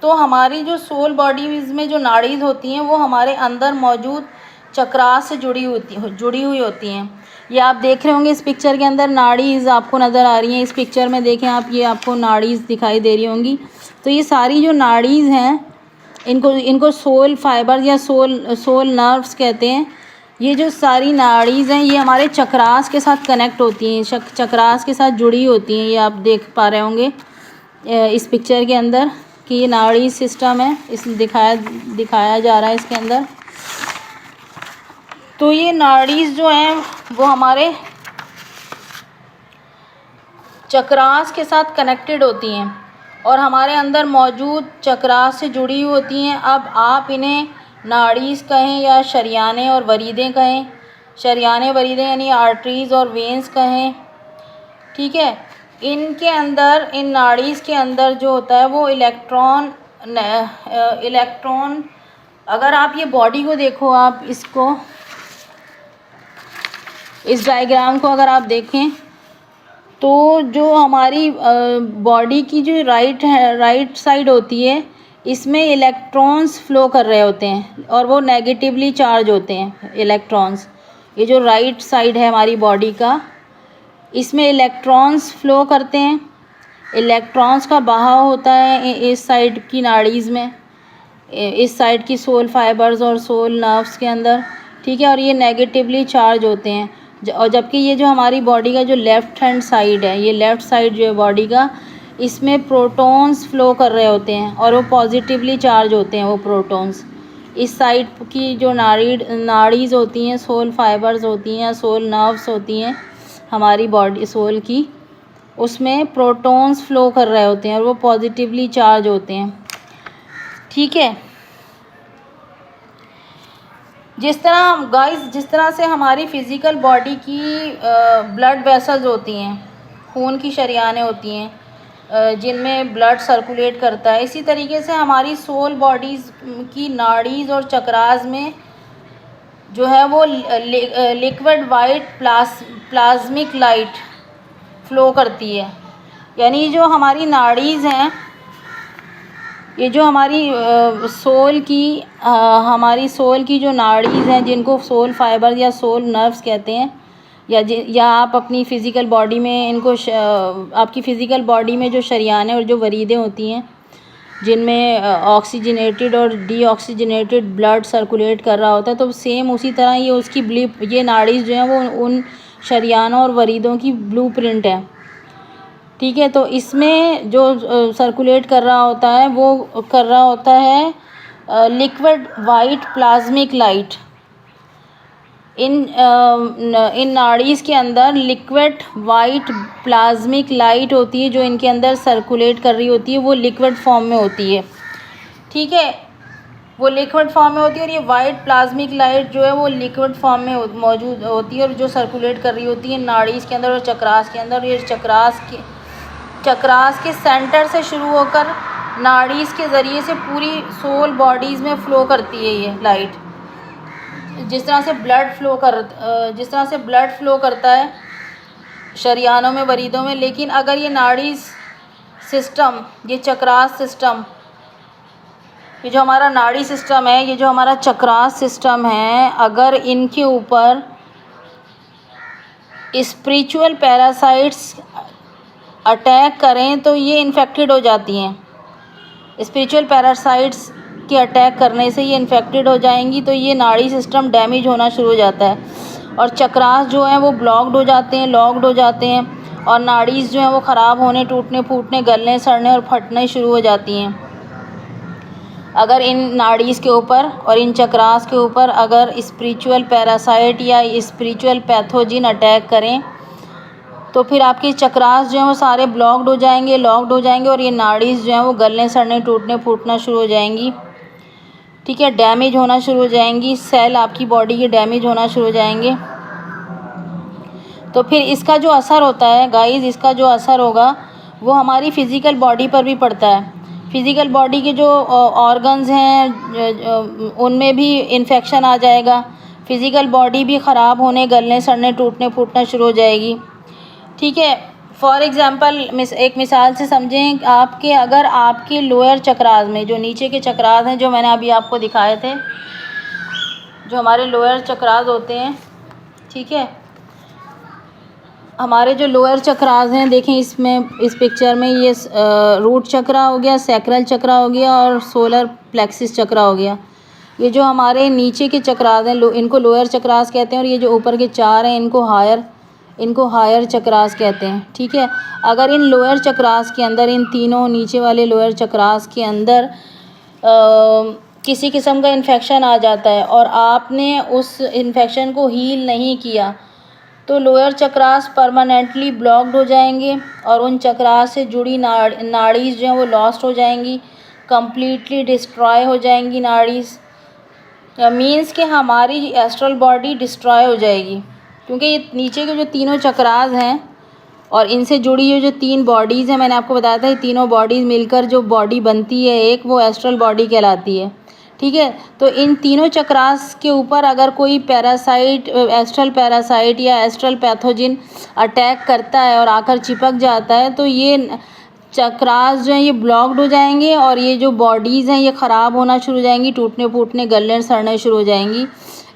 तो हमारी जो सोल बॉडीज़ में जो नाड़ीज़ होती हैं वो हमारे अंदर मौजूद चक्रास से जुड़ी हुई होती हैं। ये आप देख रहे होंगे इस पिक्चर के अंदर नाड़ीज़ आपको नज़र आ रही हैं। इस पिक्चर में देखें आप, ये आपको नाड़ीज़ दिखाई दे रही होंगी। तो ये सारी जो नाड़ीज़ हैं इनको सोल फाइबर या सोल नर्व्स कहते हैं। ये जो सारी नाड़ीज़ हैं ये हमारे चक्रास के साथ कनेक्ट होती हैं, चक्रास के साथ जुड़ी होती हैं। ये आप देख पा रहे होंगे इस पिक्चर के अंदर कि ये नाड़ी सिस्टम है, इस दिखाया जा रहा है इसके अंदर। तो ये नाड़ीज़ जो हैं वो हमारे चक्रास के साथ कनेक्टेड होती हैं और हमारे अंदर मौजूद चक्रास से जुड़ी होती हैं। अब आप इन्हें नाड़ीज़ कहें या शरियाने और वरीदें कहें, शरियाने वरीदें यानी आर्टरीज़ और वेंस कहें, ठीक है। इनके अंदर, इन नाड़ीज़ के अंदर जो होता है वो इलेक्ट्रॉन, अगर आप ये बॉडी को देखो, आप इसको, इस डायग्राम को अगर आप देखें तो जो हमारी बॉडी की जो राइट साइड होती है इसमें इलेक्ट्रॉन्स फ़्लो कर रहे होते हैं और वो नेगेटिवली चार्ज होते हैं इलेक्ट्रॉन्स। ये जो राइट साइड है हमारी बॉडी का, इसमें इलेक्ट्रॉन्स फ़्लो करते हैं, इलेक्ट्रॉन्स का बहाव होता है इस साइड की नाड़ीज़ में, इस साइड की सोल फाइबर्स और सोल नर्व्स के अंदर, ठीक है। और ये नेगेटिवली चार्ज होते हैं। और जबकि ये जो हमारी बॉडी का जो लेफ़्ट हैंड साइड है, ये लेफ़्ट साइड जो है बॉडी का, इसमें प्रोटॉन्स फ़्लो कर रहे होते हैं और वो पॉजिटिवली चार्ज होते हैं वो प्रोटॉन्स। इस साइड की जो नाड़ीज़ होती हैं, सोल फाइबर्स होती हैं, सोल नर्व्स होती हैं हमारी बॉडी सोल की, उसमें प्रोटॉन्स फ़्लो कर रहे होते हैं और वो पॉजिटिवली चार्ज होते हैं, ठीक है। जिस तरह से हमारी फ़िज़िकल बॉडी की ब्लड वेसल्स होती हैं, खून की शरियानें होती हैं जिनमें ब्लड सर्कुलेट करता है, इसी तरीके से हमारी सोल बॉडीज़ की नाड़ीज़ और चक्रास में जो है वो liquid white plasmic light flow करती है। यानी जो हमारी नाड़ीज़ हैं, ये जो हमारी हमारी सोल की जो नाड़ीज़ हैं जिनको सोल फाइबर या सोल नर्व्स कहते हैं, या आप अपनी फ़िज़िकल बॉडी में इनको आपकी फ़िज़िकल बॉडी में जो शरियानें और जो वरीदें होती हैं जिनमें ऑक्सीजनेटेड और डीऑक्सीजनेटेड ब्लड सर्कुलेट कर रहा होता है, तो सेम उसी तरह ये नाड़ीज़ जो हैं वो उन शरियानों और वरीदों की ब्लूप्रिंट है, ठीक है। तो इसमें जो सर्कुलेट कर रहा होता है वो कर रहा होता है लिक्विड वाइट प्लाज्मिक लाइट। इन नाड़ीज़ के अंदर लिक्विड वाइट प्लाज्मिक लाइट होती है जो इनके अंदर सर्कुलेट कर रही होती है, वो लिक्विड फॉर्म में होती है, ठीक है। वो लिक्विड फॉर्म में होती है और ये वाइट प्लाज्मिक लाइट जो है वो लिक्विड फॉर्म में मौजूद होती है और जो सर्कुलेट कर रही होती है नाड़ीज़ के अंदर और चक्रास के अंदर। ये चक्रास के सेंटर से शुरू होकर नाड़ीज़ के ज़रिए से पूरी सोल बॉडीज़ में फ़्लो करती है ये लाइट, जिस तरह से ब्लड फ़्लो करता है शरियानों में, वरीदों में। लेकिन अगर ये नाड़ी सिस्टम, ये चक्रास सिस्टम, ये जो हमारा नाड़ी सिस्टम है, ये जो हमारा चक्रास सिस्टम है, अगर इनके ऊपर स्पिरिचुअल पैरासाइट्स अटैक करें तो ये इन्फेक्टेड हो जाती हैं। स्पिरिचुअल पैरासाइट्स के अटैक करने से ये इन्फेक्टेड हो जाएंगी, तो ये नाड़ी सिस्टम डैमेज होना शुरू हो जाता है और चक्रास जो हैं वो ब्लॉक्ड हो जाते हैं, लॉक्ड हो जाते हैं और नाड़ीज़ जो हैं वो ख़राब होने, टूटने फूटने, गलने सड़ने और फटने शुरू हो जाती हैं। अगर इन नाड़ीज़ के ऊपर और इन चक्रास के ऊपर अगर स्पिरिचुअल पैरासाइट या स्पिरिचुअल पैथोजिन अटैक करें तो फिर आपके चक्रास जो हैं वो सारे लॉक्ड हो जाएंगे और ये नाड़ीज़ जो हैं वो गलने सड़ने, टूटने फूटना शुरू हो जाएंगी, ठीक है। डैमेज होना शुरू हो जाएंगी, सेल आपकी बॉडी के डैमेज होना शुरू हो जाएंगे। तो फिर इसका जो असर होता है गाइस, इसका जो असर होगा वो हमारी फ़िज़िकल बॉडी पर भी पड़ता है। फ़िज़िकल बॉडी के जो ऑर्गन्स हैं उनमें भी इन्फेक्शन आ जाएगा, फ़िज़िकल बॉडी भी ख़राब होने, गलने सड़ने, टूटने फूटना शुरू हो जाएगी, ठीक है। फॉर एग्ज़ाम्पल एक मिसाल से समझें, अगर आपके लोअर चक्रास में, जो नीचे के चक्रास हैं जो मैंने अभी आपको दिखाए थे, जो हमारे लोअर चक्रास होते हैं, ठीक है, हमारे जो लोअर चक्रास हैं, देखें इसमें, इस पिक्चर में, ये रूट चक्रा हो गया, सैक्रल चक्रा हो गया और सोलर प्लेक्सिस चक्रा हो गया। ये जो हमारे नीचे के चक्रास हैं इनको लोअर चक्रास कहते हैं, और ये जो ऊपर के चार हैं इनको हायर चक्रास कहते हैं। ठीक है, अगर इन लोअर चक्रास के अंदर, इन तीनों नीचे वाले लोअर चक्रास के अंदर किसी किस्म का इन्फेक्शन आ जाता है और आपने उस इन्फेक्शन को हील नहीं किया, तो लोअर चक्रास परमानेंटली ब्लॉक्ड हो जाएंगे और उन चक्रास से जुड़ी नाड़ीज़ जो हैं वो लॉस्ट हो जाएंगी, कम्प्लीटली डिस्ट्रॉय हो जाएंगी नाड़ीज़। मीन्स कि हमारी एस्ट्रल बॉडी डिस्ट्रॉय हो जाएगी, क्योंकि ये नीचे के जो तीनों चक्रास हैं और इनसे जुड़ी हुई जो तीन बॉडीज़ हैं, मैंने आपको बताया था, ये तीनों बॉडीज़ मिलकर जो बॉडी बनती है एक, वो एस्ट्रल बॉडी कहलाती है। ठीक है, तो इन तीनों चक्रास के ऊपर अगर कोई पैरासाइट, एस्ट्रल पैरासाइट या एस्ट्रल पैथोजिन अटैक करता है और आकर चिपक जाता है, तो ये चक्रास जो हैं ये ब्लॉक्ड हो जाएंगे और ये जो बॉडीज़ हैं ये ख़राब होना शुरू हो जाएंगी, टूटने फूटने, गलने सड़ने शुरू हो जाएंगी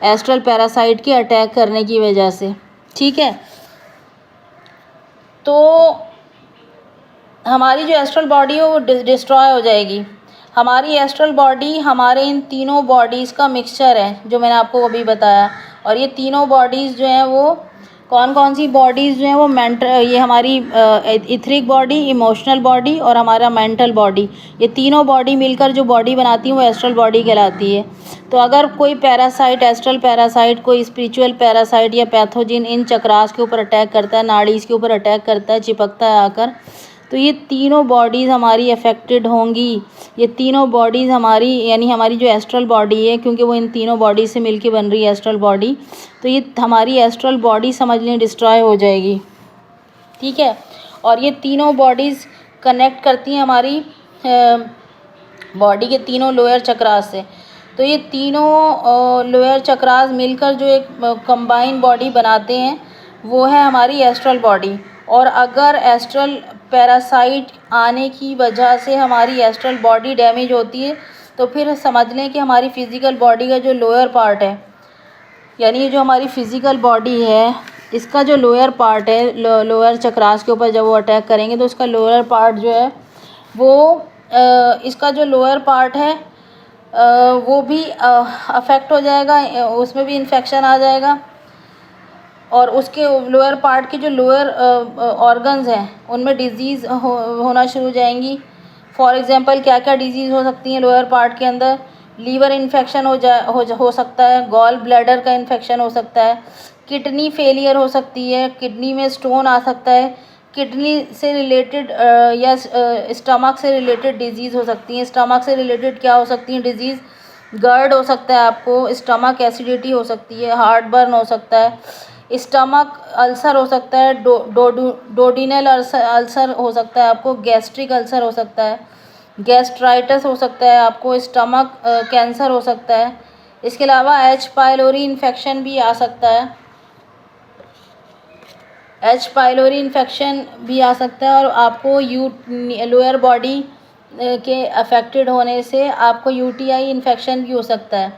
एस्ट्रल पैरासाइट के अटैक करने की वजह से। ठीक है, तो हमारी जो एस्ट्रल बॉडी है वो डिस्ट्रॉय हो जाएगी। हमारी एस्ट्रल बॉडी हमारे इन तीनों बॉडीज़ का मिक्सचर है, जो मैंने आपको अभी बताया। और ये तीनों बॉडीज़ जो हैं वो कौन कौन सी बॉडीज़ जो हैं वो ये हमारी इथरिक बॉडी, इमोशनल बॉडी और हमारा मेंटल बॉडी, ये तीनों बॉडी मिलकर जो बॉडी बनाती है वो एस्ट्रल बॉडी कहलाती है। तो अगर कोई पैरासाइट, एस्ट्रल पैरासाइट, कोई स्पिरिचुअल पैरासाइट या पैथोजिन इन चक्रास के ऊपर अटैक करता है, नाड़ीज़ के ऊपर अटैक करता है, चिपकता है आकर, तो ये तीनों बॉडीज़ हमारी अफेक्टेड होंगी। ये तीनों बॉडीज़ हमारी, यानी हमारी जो एस्ट्रल बॉडी है, क्योंकि वो इन तीनों बॉडी से मिलके बन रही है एस्ट्रल बॉडी, तो ये हमारी एस्ट्रल बॉडी समझ लें डिस्ट्रॉय हो जाएगी। ठीक है, और ये तीनों बॉडीज़ कनेक्ट करती हैं हमारी बॉडी के तीनों लोअर चक्रास से। तो ये तीनों लोअर चक्रास मिलकर जो एक कंबाइन बॉडी बनाते हैं वो है हमारी एस्ट्रल बॉडी। और अगर एस्ट्रल पैरासाइट आने की वजह से हमारी एस्ट्रल बॉडी डैमेज होती है, तो फिर समझ लें कि हमारी फ़िज़िकल बॉडी का जो लोअर पार्ट है, यानी ये जो हमारी फ़िज़िकल बॉडी है, इसका जो लोअर पार्ट है, लोअर चक्रास के ऊपर जब वो अटैक करेंगे तो इसका लोअर पार्ट जो है वो इसका जो लोअर पार्ट है वो भी अफेक्ट हो जाएगा, उसमें भी इन्फेक्शन आ जाएगा और उसके लोअर पार्ट के जो लोअर ऑर्गन्स हैं उनमें डिजीज़ होना शुरू हो जाएंगी। फॉर एग्जांपल क्या क्या डिजीज़ हो सकती हैं लोअर पार्ट के अंदर? लीवर इन्फेक्शन हो सकता है, गॉल ब्लैडर का इन्फेक्शन हो सकता है, किडनी फेलियर हो सकती है, किडनी में स्टोन आ सकता है, किडनी से रिलेटेड या स्टमक से रिलेटेड डिजीज़ हो सकती हैं। स्टमक से रिलेटेड क्या हो सकती हैं डिजीज़? गर्ड हो सकता है आपको, स्टमक एसिडिटी हो सकती है, हार्ट बर्न हो सकता है, स्टमक अल्सर हो सकता है, डोडिनल अल्सर हो सकता है आपको, गैस्ट्रिक अल्सर हो सकता है, गैस्ट्राइटिस हो सकता है आपको, स्टमक कैंसर हो सकता है। इसके अलावा एच पाइलोरी इन्फेक्शन भी आ सकता है, एच पाइलोरी इन्फेक्शन भी आ सकता है और आपको लोअर बॉडी के अफेक्टेड होने से आपको यूटीआई इन्फेक्शन भी हो सकता है।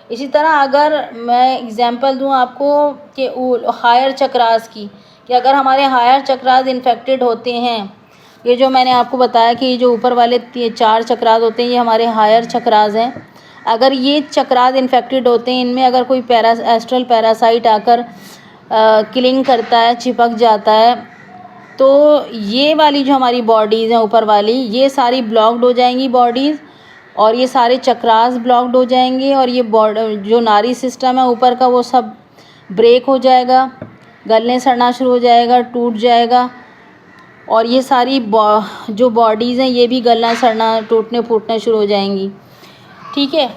इसी तरह अगर मैं एग्जांपल दूं आपको कि हायर चक्रास की, कि अगर हमारे हायर चक्रास इन्फेक्टेड होते हैं, ये जो मैंने आपको बताया कि ये जो ऊपर वाले 4 चक्रास होते हैं ये हमारे हायर चक्रास हैं, अगर ये चक्रास इन्फेक्टेड होते हैं, इनमें अगर कोई एस्ट्रल पैरासाइट आकर किलिंग करता है, चिपक जाता है, तो ये वाली जो हमारी बॉडीज़ हैं ऊपर वाली, ये सारी ब्लॉक्ड हो जाएंगी बॉडीज़ और ये सारे चक्रास ब्लॉक्ड हो जाएंगे और ये जो नाड़ी सिस्टम है ऊपर का वो सब ब्रेक हो जाएगा, गलने सड़ना शुरू हो जाएगा, टूट जाएगा और ये सारी जो बॉडीज़ हैं ये भी गलना सड़ना, टूटने फूटने शुरू हो जाएंगी। ठीक है,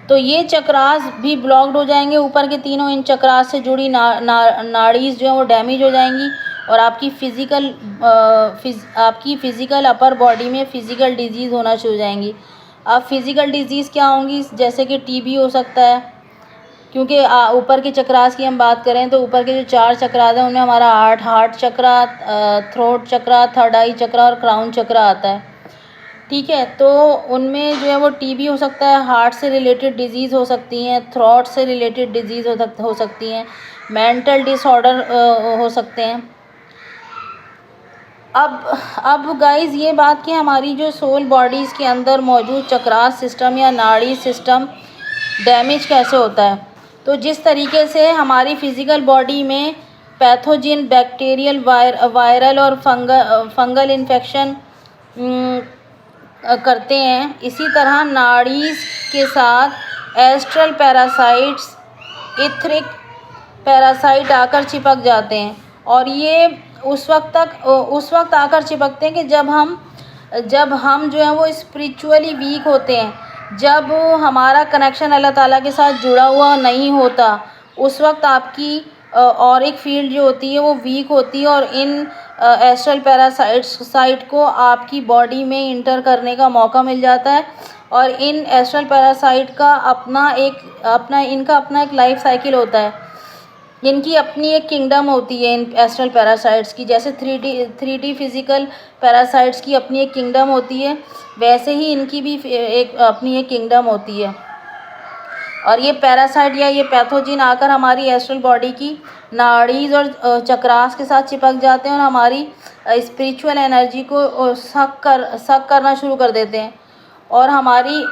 तो ये चक्रास भी ब्लॉक्ड हो जाएंगे, ऊपर के तीनों इन चक्रास से जुड़ी नाड़ीज़ जो है वो डैमेज हो जाएंगी और आपकी फ़िज़िकल अपर बॉडी में फ़िज़िकल डिजीज़ होना शुरू हो जाएंगी। अब फ़िज़िकल डिजीज़ क्या होंगी? जैसे कि टीबी हो सकता है, क्योंकि ऊपर के चक्रास की हम बात करें तो ऊपर के जो 4 चक्रास हैं उनमें हमारा हार्ट चक्रा, थ्रोट चक्रा, थर्ड आई चक्रा और क्राउन चक्रा आता है। ठीक है, तो उनमें जो है वो टीबी हो सकता है, हार्ट से रिलेटेड डिजीज़ हो सकती हैं, थ्रोट से रिलेटेड डिजीज़ हो सकती हैं, मेंटल डिसऑर्डर हो सकते हैं। अब गाइस ये बात कि हमारी जो सोल बॉडीज़ के अंदर मौजूद चक्रास सिस्टम या नाड़ी सिस्टम डैमेज कैसे होता है। तो जिस तरीके से हमारी फिज़िकल बॉडी में पैथोजिन बैक्टीरियल वायरल और फंगल इन्फेक्शन करते हैं, इसी तरह नाड़ीज़ के साथ एस्ट्रल पैरासाइट्स इथरिक पैरासाइट आकर चिपक जाते हैं। और ये उस वक्त आकर चिपकते हैं कि जब हम जो है वो स्पिरिचुअली वीक होते हैं, जब हमारा कनेक्शन अल्लाह ताला के साथ जुड़ा हुआ नहीं होता, उस वक्त आपकी ऑरिक फील्ड जो होती है वो वीक होती है और इन एस्ट्रल पैरासाइट को आपकी बॉडी में इंटर करने का मौका मिल जाता है। और इन एस्ट्रल पैरासाइट का इनका अपना एक लाइफ साइकिल होता है, इनकी अपनी एक किंगडम होती है इन एस्ट्रल पैरासाइट्स की। जैसे 3D फिज़िकल पैरासाइट्स की अपनी एक किंगडम होती है, वैसे ही इनकी भी अपनी एक किंगडम होती है। और ये पैरासाइट या ये पैथोजिन आकर हमारी एस्ट्रल बॉडी की नाड़ीज़ और चक्रास के साथ चिपक जाते हैं और हमारी स्पिरिचुअल एनर्जी को सक करना शुरू कर देते हैं। और हमारी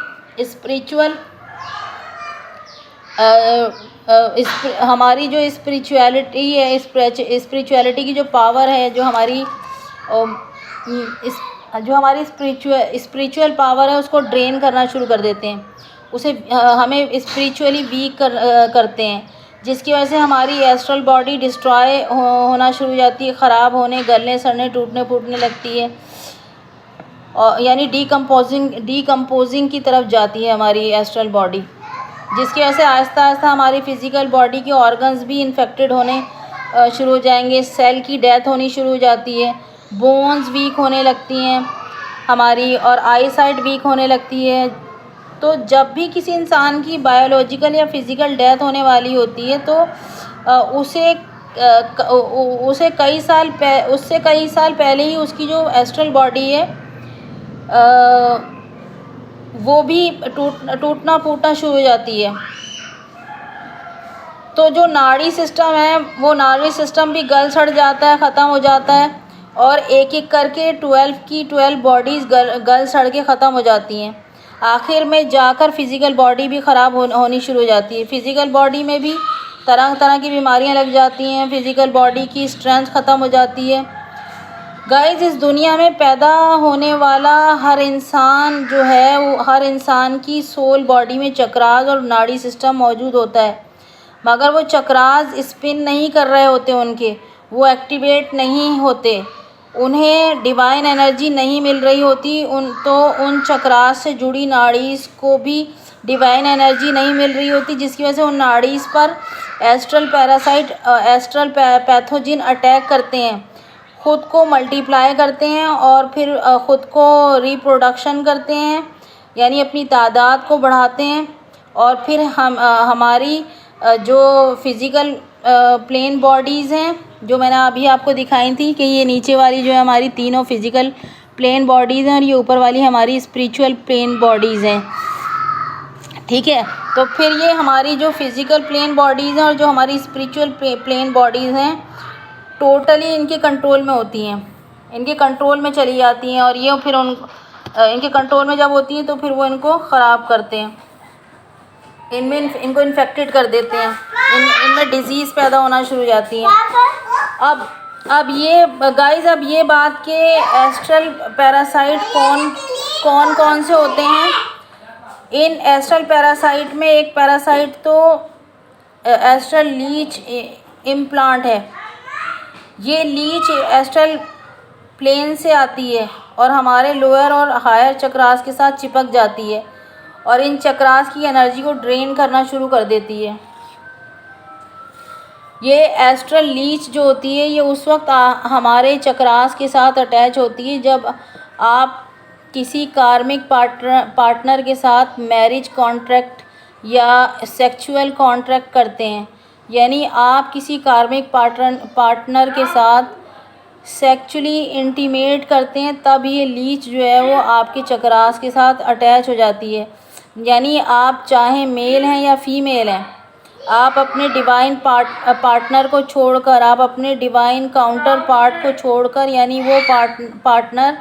हमारी जो स्पिरिचुअलिटी है, स्पिरिचुअलिटी की जो पावर है, जो हमारी स्पिरिचुअल पावर है, उसको ड्रेन करना शुरू कर देते हैं, उसे हमें स्पिरिचुअली वीक करते हैं, जिसकी वजह से हमारी एस्ट्रल बॉडी डिस्ट्रॉय होना शुरू हो जाती है, ख़राब होने, गलने, सड़ने, टूटने फूटने लगती है, और यानी डीकम्पोजिंग की तरफ जाती है हमारी एस्ट्रल बॉडी, जिसकी वजह से आहिस्ता आहिस्ता हमारी फ़िज़िकल बॉडी के ऑर्गन्स भी इन्फेक्टेड होने शुरू हो जाएंगे, सेल की डेथ होनी शुरू हो जाती है, बोन्स वीक होने लगती हैं हमारी, और आई साइट वीक होने लगती है। तो जब भी किसी इंसान की बायोलॉजिकल या फ़िज़िकल डेथ होने वाली होती है, तो उसे कई साल पहले ही उसकी जो एस्ट्रल बॉडी है वो भी टूटना फूटना शुरू हो जाती है। तो जो नाड़ी सिस्टम है, वो नाड़ी सिस्टम भी गल सड़ जाता है, ख़त्म हो जाता है, और एक एक करके 12 बॉडीज़ गल सड़ के ख़त्म हो जाती हैं। आखिर में जाकर फ़िज़िकल बॉडी भी ख़राब होनी शुरू हो जाती है। फ़िज़िकल बॉडी में भी तरह तरह की बीमारियां लग जाती हैं, फ़िज़िकल बॉडी की स्ट्रेंथ ख़त्म हो जाती है। गाइस, इस दुनिया में पैदा होने वाला हर इंसान जो है, वो हर इंसान की सोल बॉडी में चक्रास और नाड़ी सिस्टम मौजूद होता है, मगर वो चक्रास स्पिन नहीं कर रहे होते, वो एक्टिवेट नहीं होते, उन्हें डिवाइन एनर्जी नहीं मिल रही होती, उन चक्रास से जुड़ी नाड़ीज़ को भी डिवाइन एनर्जी नहीं मिल रही होती, जिसकी वजह से उन नाड़ीज़ पर एस्ट्रल पैथोजिन अटैक करते हैं, ख़ुद को मल्टीप्लाई करते हैं और फिर ख़ुद को रिप्रोडक्शन करते हैं, यानी अपनी तादाद को बढ़ाते हैं। और फिर हमारी जो फ़िज़िकल प्लेन बॉडीज़ हैं, जो मैंने अभी आपको दिखाई थी कि ये नीचे वाली जो है हमारी तीनों फ़िज़िकल प्लेन बॉडीज़ हैं, और ये ऊपर वाली हमारी स्पिरिचुअल प्लेन बॉडीज़ हैं, ठीक है। तो फिर ये हमारी जो फ़िज़िकल प्लेन बॉडीज़ हैं और जो हमारी स्पिरिचुअल प्लेन बॉडीज़ हैं, टोटली इनके कंट्रोल में होती हैं, इनके कंट्रोल में चली जाती हैं, और ये फिर इनके कंट्रोल में जब होती हैं तो फिर वो इनको ख़राब करते हैं, इनको इन्फेक्टेड कर देते हैं, इनमें डिज़ीज़ पैदा होना शुरू हो जाती हैं। अब ये बात के एस्ट्रल पैरासाइट कौन से होते हैं। इन एस्ट्रल पैरासाइट में एक पैरासाइट तो एस्ट्रल लीच इम्प्लांट है। ये लीच एस्ट्रल प्लेन से आती है और हमारे लोअर और हायर चक्रास के साथ चिपक जाती है और इन चक्रास की एनर्जी को ड्रेन करना शुरू कर देती है। ये एस्ट्रल लीच जो होती है, ये उस वक्त हमारे चक्रास के साथ अटैच होती है जब आप किसी कार्मिक पार्टनर के साथ मैरिज कॉन्ट्रैक्ट या सेक्सुअल कॉन्ट्रैक्ट करते हैं, यानी आप किसी कार्मिक पार्टनर के साथ सेक्सुअली इंटीमेट करते हैं, तब ये लीच जो है वो आपके चक्रास के साथ अटैच हो जाती है। यानी आप चाहे मेल हैं या फीमेल हैं, आप अपने डिवाइन पार्टनर को छोड़कर, आप अपने डिवाइन काउंटर पार्ट को छोड़कर, यानी वो पार्टनर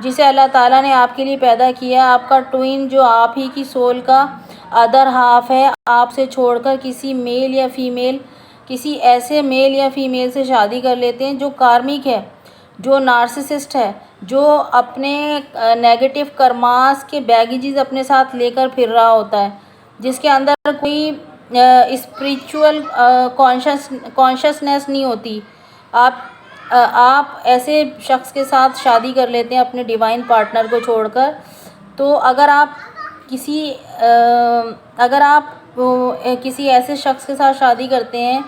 जिसे अल्लाह ताला ने आपके लिए पैदा किया, आपका ट्विन जो आप ही की सोल का अदर हाफ है, आपसे छोड़कर किसी मेल या फीमेल, किसी ऐसे मेल या फीमेल से शादी कर लेते हैं जो कार्मिक है, जो नार्सिसिस्ट है, जो अपने नेगेटिव कर्मास के बैगेजेस अपने साथ लेकर फिर रहा होता है, जिसके अंदर कोई स्पिरिचुअल कॉन्शसनेस नहीं होती। आप ऐसे शख्स के साथ शादी कर लेते हैं अपने डिवाइन पार्टनर को छोड़कर। तो अगर आप किसी ऐसे शख्स के साथ शादी करते हैं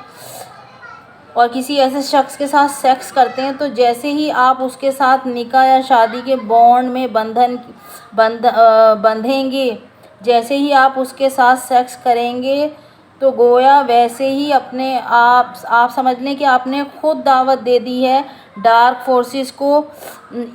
और किसी ऐसे शख्स के साथ सेक्स करते हैं, तो जैसे ही आप उसके साथ निकाह या शादी के बॉन्ड में बंधेंगे, जैसे ही आप उसके साथ सेक्स करेंगे, तो गोया वैसे ही अपने आप समझ लें कि आपने खुद दावत दे दी है डार्क फोर्सेस को,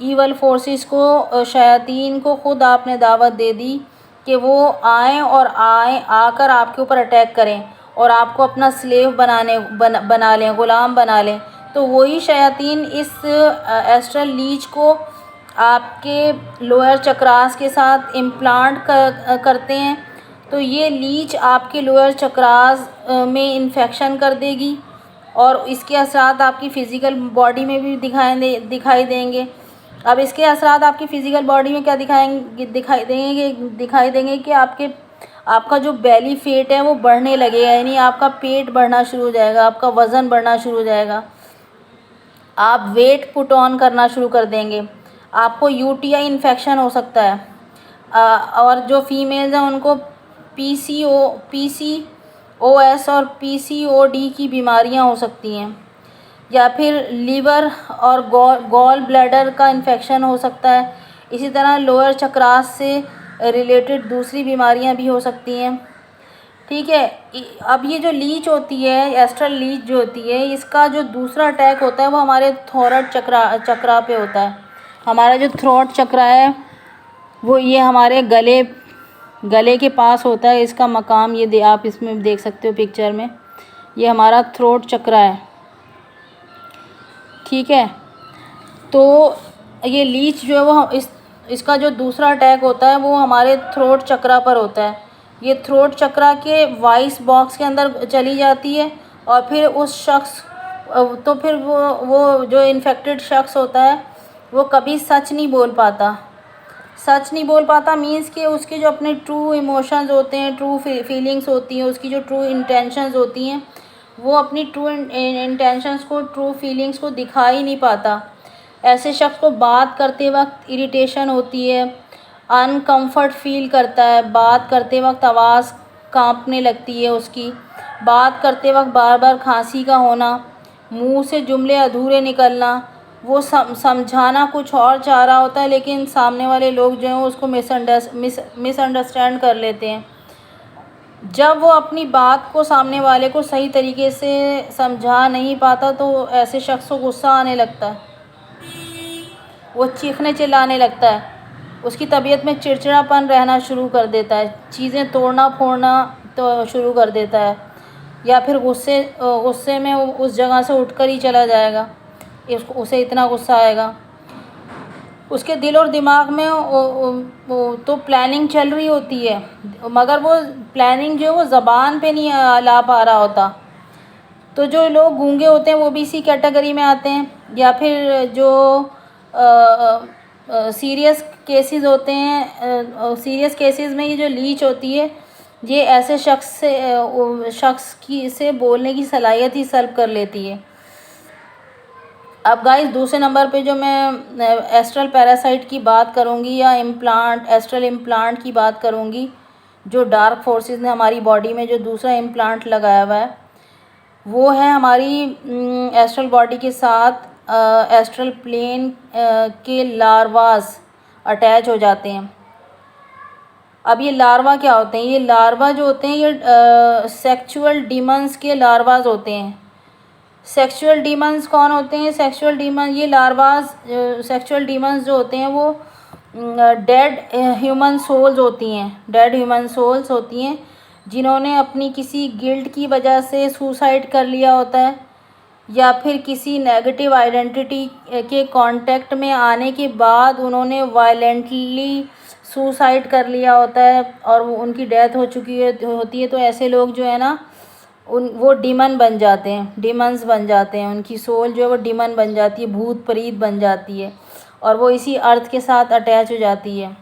ईवल फोर्सेस को, शयातीन को खुद आपने दावत दे दी कि वो आकर आपके ऊपर अटैक करें और आपको अपना स्लेव बना लें, ग़ुलाम बना लें। तो वही शयातीन इस एस्ट्रल लीच को आपके लोअर चक्रास के साथ इम्प्लांट करते हैं। तो ये लीच आपके लोअर चक्रास में इन्फेक्शन कर देगी और इसके असरात आपकी फ़िज़िकल बॉडी में भी दिखाई देंगे। अब इसके असरात आपकी फ़िज़िकल बॉडी में क्या दिखाई देंगे कि आपका जो बेली फैट है वो बढ़ने लगेगा, यानी आपका पेट बढ़ना शुरू हो जाएगा, आपका वज़न बढ़ना शुरू हो जाएगा, आप वेट पुट ऑन करना शुरू कर देंगे, आपको यूटीआई इन्फेक्शन हो सकता है, और जो फीमेल्स हैं उनको पीसीओएस और पीसीओडी की बीमारियां हो सकती हैं, या फिर लीवर और गॉल ब्लैडर का इन्फेक्शन हो सकता है। इसी तरह लोअर चक्रास से रिलेटेड दूसरी बीमारियां भी हो सकती हैं। ठीक है। अब ये जो लीच होती है, एस्ट्रल लीच जो होती है, इसका जो दूसरा अटैक होता है वो हमारे थॉरट चक्रा पे होता है। हमारा जो थ्रोट चक्रा है वो ये हमारे गले के पास होता है। इसका मकाम ये आप इसमें देख सकते हो पिक्चर में, ये हमारा थ्रोट चक्रा है। ठीक है। तो ये लीच जो है वो इसका जो दूसरा अटैक होता है वो हमारे थ्रोट चक्रा पर होता है। ये थ्रोट चक्रा के वॉइस बॉक्स के अंदर चली जाती है और फिर वो जो इन्फेक्टेड शख्स होता है वो कभी सच नहीं बोल पाता मीन्स कि उसके जो अपने ट्रू इमोशंस होते हैं, ट्रू फीलिंग्स होती हैं, उसकी जो ट्रू इंटेंशंस होती हैं, वो अपनी ट्रू इंटेंशंस को, ट्रू फीलिंग्स को दिखा ही नहीं पाता। ऐसे शख्स को बात करते वक्त इरिटेशन होती है, अनकंफर्ट फील करता है, बात करते वक्त आवाज़ कांपने लगती है उसकी, बात करते वक्त बार बार खांसी का होना, मुंह से जुमले अधूरे निकलना, वो समझाना कुछ और चाह रहा होता है लेकिन सामने वाले लोग जो हैं उसको मिसअंडरस्टैंड कर लेते हैं। जब वो अपनी बात को सामने वाले को सही तरीके से समझा नहीं पाता तो ऐसे शख्स को गुस्सा आने लगता है, वो चीखने चिल्लाने लगता है, उसकी तबीयत में चिड़चिड़ापन रहना शुरू कर देता है, चीज़ें तोड़ना फोड़ना तो शुरू कर देता है, या फिर गुस्से में उस जगह से उठकर ही चला जाएगा। उसे इतना गुस्सा आएगा। उसके दिल और दिमाग में तो प्लानिंग चल रही होती है, मगर वो प्लानिंग जो है वो ज़बान पे नहीं ला पा रहा होता। तो जो लोग गूंगे होते हैं वो भी इसी कैटेगरी में आते हैं, या फिर जो सीरियस केसेस होते हैं, सीरियस केसेस में ये जो लीच होती है ये ऐसे शख्स से बोलने की सलाहियत ही सल्ब कर लेती है। अब गाइस दूसरे नंबर पे जो मैं एस्ट्रल पैरासाइट की बात करूँगी या एस्ट्रल इम्प्लांट की बात करूँगी, जो डार्क फोर्सेस ने हमारी बॉडी में जो दूसरा इम्प्लांट लगाया हुआ है, वो है हमारी एस्ट्रल बॉडी के साथ एस्ट्रल प्लेन के लार्वास अटैच हो जाते हैं। अब ये लार्वा क्या होते हैं? ये लार्वा जो होते हैं ये सेक्सुअल डीमंस के लार्वाज होते हैं। सेक्सुअल डीमंस कौन होते हैं? सेक्सुअल डीमंस जो होते हैं वो डेड ह्यूमन सोल्स होती हैं। जिन्होंने अपनी किसी गिल्ट की वजह से सुसाइड कर लिया होता है, या फिर किसी नेगेटिव आइडेंटिटी के कांटेक्ट में आने के बाद उन्होंने वायलेंटली सुसाइड कर लिया होता है और उनकी डेथ हो चुकी होती है, तो ऐसे लोग जो है ना वो डीमन बन जाते हैं, डीमंस बन जाते हैं। उनकी सोल जो है वो डीमन बन जाती है, भूत प्रेत बन जाती है और वो इसी अर्थ के साथ अटैच हो जाती है।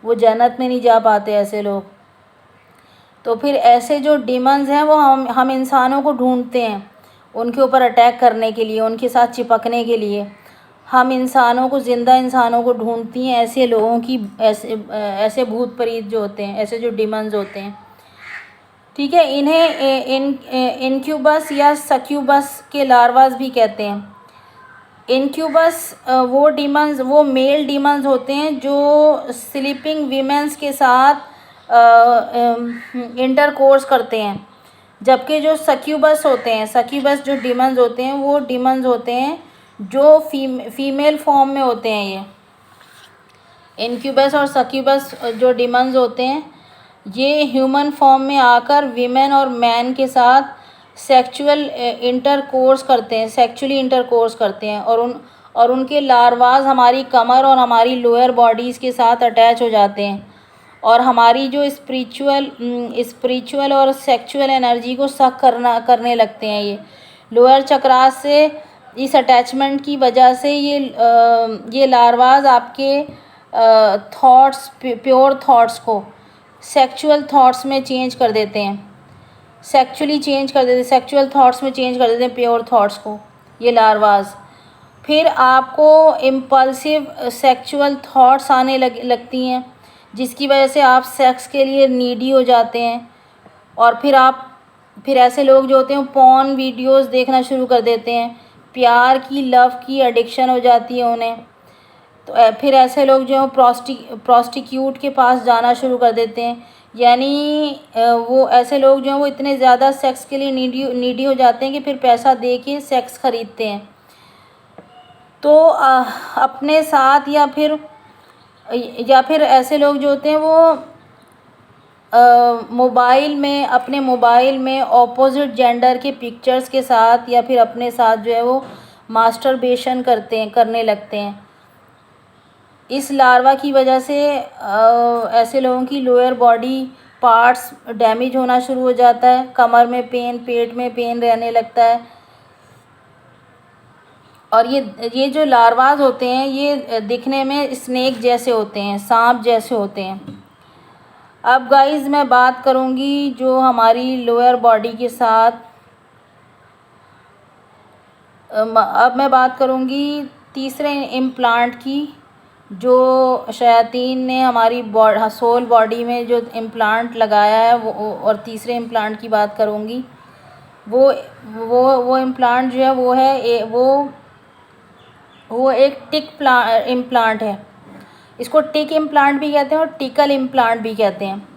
वो जन्नत में नहीं जा पाते ऐसे लोग। तो फिर ऐसे जो डीमंस हैं वो हम इंसानों को ढूंढते हैं उनके ऊपर अटैक करने के लिए, उनके साथ चिपकने के लिए। हम इंसानों को, ज़िंदा इंसानों को ढूंढती हैं ऐसे लोगों की, ऐसे भूत प्रेत जो होते हैं, ऐसे जो डीमंस होते हैं। ठीक है, इन्हें इनक्यूबस या सक्यूबस के लार्वास भी कहते हैं। इनक्यूबस वो डीमंस, वो मेल डीमंस होते हैं जो स्लीपिंग वीमेंस के साथ इंटरकोर्स करते हैं, जबकि जो सक्यूबस होते हैं, सक्यूबस जो डीमंस होते हैं वो डीमंस होते हैं जो फीमेल फॉर्म में होते हैं। ये इनक्यूबस और सक्यूबस जो डीमंस होते हैं ये ह्यूमन फॉर्म में आकर वीमेन और मैन के साथ सेक्सुअली इंटरकोर्स करते हैं और उनके लार्वास हमारी कमर और हमारी लोअर बॉडीज़ के साथ अटैच हो जाते हैं और हमारी जो स्पिरिचुअल और सेक्सुअल एनर्जी को सक करने लगते हैं। ये लोअर चक्रास से इस अटैचमेंट की वजह से ये लार्वास आपके थॉट्स, प्योर थॉट्स को सेक्सुअल थॉट्स में चेंज कर देते हैं, सेक्सुअल थॉट्स में चेंज कर देते हैं प्योर थॉट्स को ये लार्वास। फिर आपको इम्पल्सिव सेक्सुअल थॉट्स आने लगती हैं, जिसकी वजह से आप सेक्स के लिए नीडी हो जाते हैं और फिर ऐसे लोग जो होते हैं पॉर्न वीडियोस देखना शुरू कर देते हैं, प्यार की, लव की एडिक्शन हो जाती है उन्हें। तो फिर ऐसे लोग जो प्रोस्टिट्यूट के पास जाना शुरू कर देते हैं, यानी वो ऐसे लोग जो हैं वो इतने ज़्यादा सेक्स के लिए नीडी हो जाते हैं कि फिर पैसा दे के सेक्स खरीदते हैं। तो अपने साथ या फिर ऐसे लोग जो होते हैं वो अपने मोबाइल में ऑपोजिट जेंडर के पिक्चर्स के साथ या फिर अपने साथ जो है वो मास्टरबेशन करने लगते हैं। इस लार्वा की वजह से ऐसे लोगों की लोअर बॉडी पार्ट्स डैमेज होना शुरू हो जाता है, कमर में पेन, पेट में पेन रहने लगता है। और ये जो लार्वास होते हैं ये दिखने में स्नेक जैसे होते हैं, सांप जैसे होते हैं। अब गाइस मैं बात करूँगी जो हमारी लोअर बॉडी के साथ, अब मैं बात करूँगी तीसरे इम्प्लांट की, जो शयातीन ने हमारी सोल बॉडी में जो इम्प्लांट लगाया है वो, और तीसरे इम्प्लांट की बात करूँगी। वो इम्प्लांट जो है वो एक टिक इम्प्लांट है। इसको टिक इम्प्लांट भी कहते हैं और टिकल इम्प्लांट भी कहते हैं।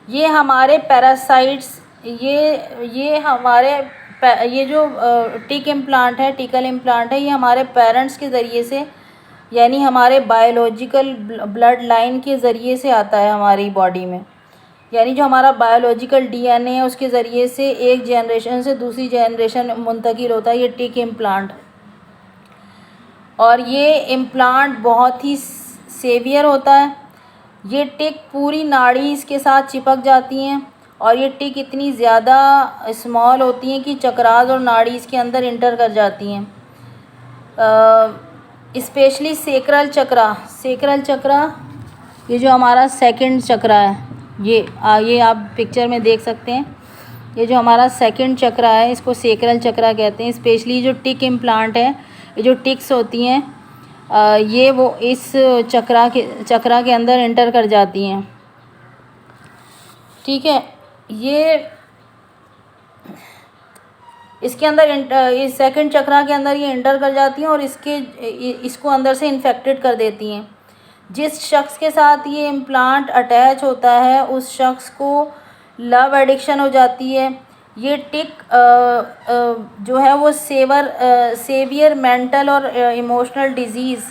ये हमारे पैरासाइट्स, ये जो टिक इम्प्लांट है, टिकल इम्प्लांट है, ये हमारे पेरेंट्स के ज़रिए से, यानी हमारे बायोलॉजिकल ब्लड लाइन के ज़रिए से आता है हमारी बॉडी में। यानी जो हमारा बायोलॉजिकल डीएनए है उसके ज़रिए से एक जनरेशन से दूसरी जनरेशन मुंतकिल होता है ये टिक इम्प्लांट। और ये इम्प्लांट बहुत ही सेवियर होता है। ये टिक पूरी नाड़ी इसके साथ चिपक जाती हैं और ये टिक इतनी ज़्यादा स्मॉल होती हैं कि चक्रास और नाड़ी इसके अंदर इंटर कर जाती हैं। स्पेशली सेक्रल चक्रा, ये जो हमारा सेकंड चक्रा है, ये आप पिक्चर में देख सकते हैं। ये जो हमारा सेकंड चक्रा है इसको सेक्रल चक्रा कहते हैं। स्पेशली जो टिक इम्प्लांट है, ये जो टिक्स होती हैं ये वो इस चक्रा के अंदर एंटर कर जाती हैं। ठीक है, ये इसके अंदर इस सेकंड चक्रा के अंदर ये एंटर कर जाती हैं और इसको अंदर से इन्फेक्टेड कर देती हैं। जिस शख्स के साथ ये इम्प्लांट अटैच होता है उस शख्स को लव एडिक्शन हो जाती है। ये टिक जो है वो सेवियर मेंटल और इमोशनल डिजीज़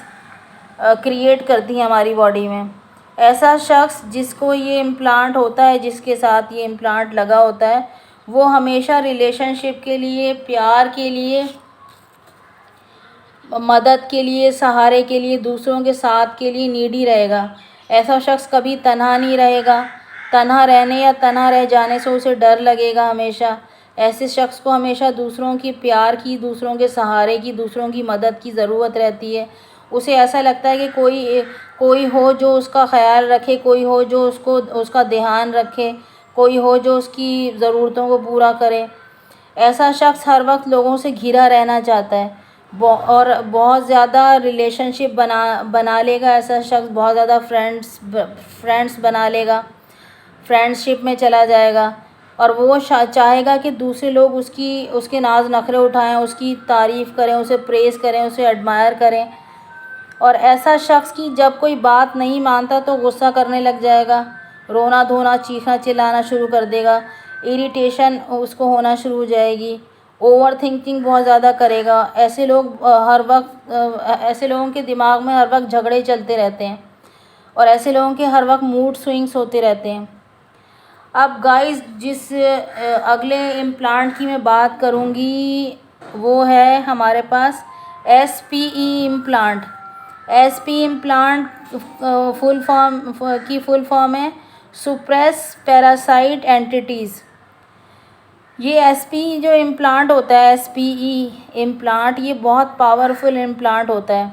क्रिएट करती हैं हमारी बॉडी में। ऐसा शख्स जिसको ये इम्प्लांट होता है, जिसके साथ ये इम्प्लांट लगा होता है, वो हमेशा रिलेशनशिप के लिए, प्यार के लिए, मदद के लिए, सहारे के लिए, दूसरों के साथ के लिए नीडी रहेगा। ऐसा शख्स कभी तन्हा नहीं रहेगा। तन्हा रहने या तन्हा रह जाने से उसे डर लगेगा हमेशा। ऐसे शख्स को हमेशा दूसरों की प्यार की, दूसरों के सहारे की, दूसरों की मदद की ज़रूरत रहती है। उसे ऐसा लगता है कि कोई हो जो उसका ख़याल रखे, कोई हो जो उसका ध्यान रखे, कोई हो जो उसकी ज़रूरतों को पूरा करे। ऐसा शख्स हर वक्त लोगों से घिरा रहना चाहता है और बहुत ज़्यादा रिलेशनशिप बना लेगा। ऐसा शख्स बहुत ज़्यादा फ्रेंड्स बना लेगा, फ्रेंडशिप में चला जाएगा और वो चाहेगा कि दूसरे लोग उसके नाज नखरे उठाएं, उसकी तारीफ़ करें, उसे प्रेज़ करें, उसे एडमायर करें। और ऐसा शख्स की जब कोई बात नहीं मानता तो गुस्सा करने लग जाएगा, रोना धोना, चीखना चिल्लाना शुरू कर देगा, इरिटेशन उसको होना शुरू हो जाएगी, ओवर थिंकिंग बहुत ज़्यादा करेगा। ऐसे लोगों के दिमाग में हर वक्त झगड़े चलते रहते हैं और ऐसे लोगों के हर वक्त मूड स्विंग्स होते रहते हैं। अब गाइस, जिस अगले इम्प्लांट की मैं बात करूँगी वो है हमारे पास SPE implant. SP implant full form है सुप्रेस पैरासाइट एंटिटीज़। ये SP जो इम्प्लांट होता है, SPE इम्प्लांट, ये बहुत पावरफुल इम्प्लांट होता है।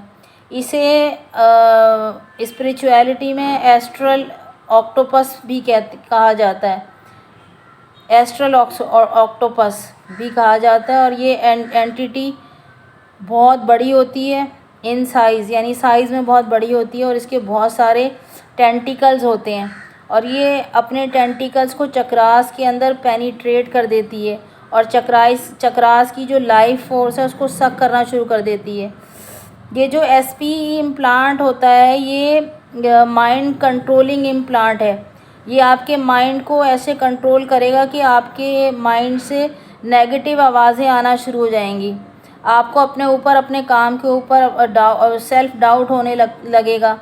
इसे स्पिरिचुअलिटी में एस्ट्रल ऑक्टोपस भी कहा जाता है। एस्ट्रल ऑक्टोपस भी कहा जाता है और ये एंटिटी बहुत बड़ी होती है इन साइज़, यानी साइज़ में बहुत बड़ी होती है और इसके बहुत सारे टेंटिकल्स होते हैं और ये अपने टेंटिकल्स को चक्रास के अंदर पेनिट्रेट कर देती है और चक्रास की जो लाइफ फोर्स है उसको सक करना शुरू कर देती है। ये जो SPE इम्प्लांट होता है ये माइंड कंट्रोलिंग इम्प्लांट है। ये आपके माइंड को ऐसे कंट्रोल करेगा कि आपके माइंड से नेगेटिव आवाज़ें आना शुरू हो जाएंगी। आपको अपने ऊपर, अपने काम के ऊपर सेल्फ डाउट होने लगेगा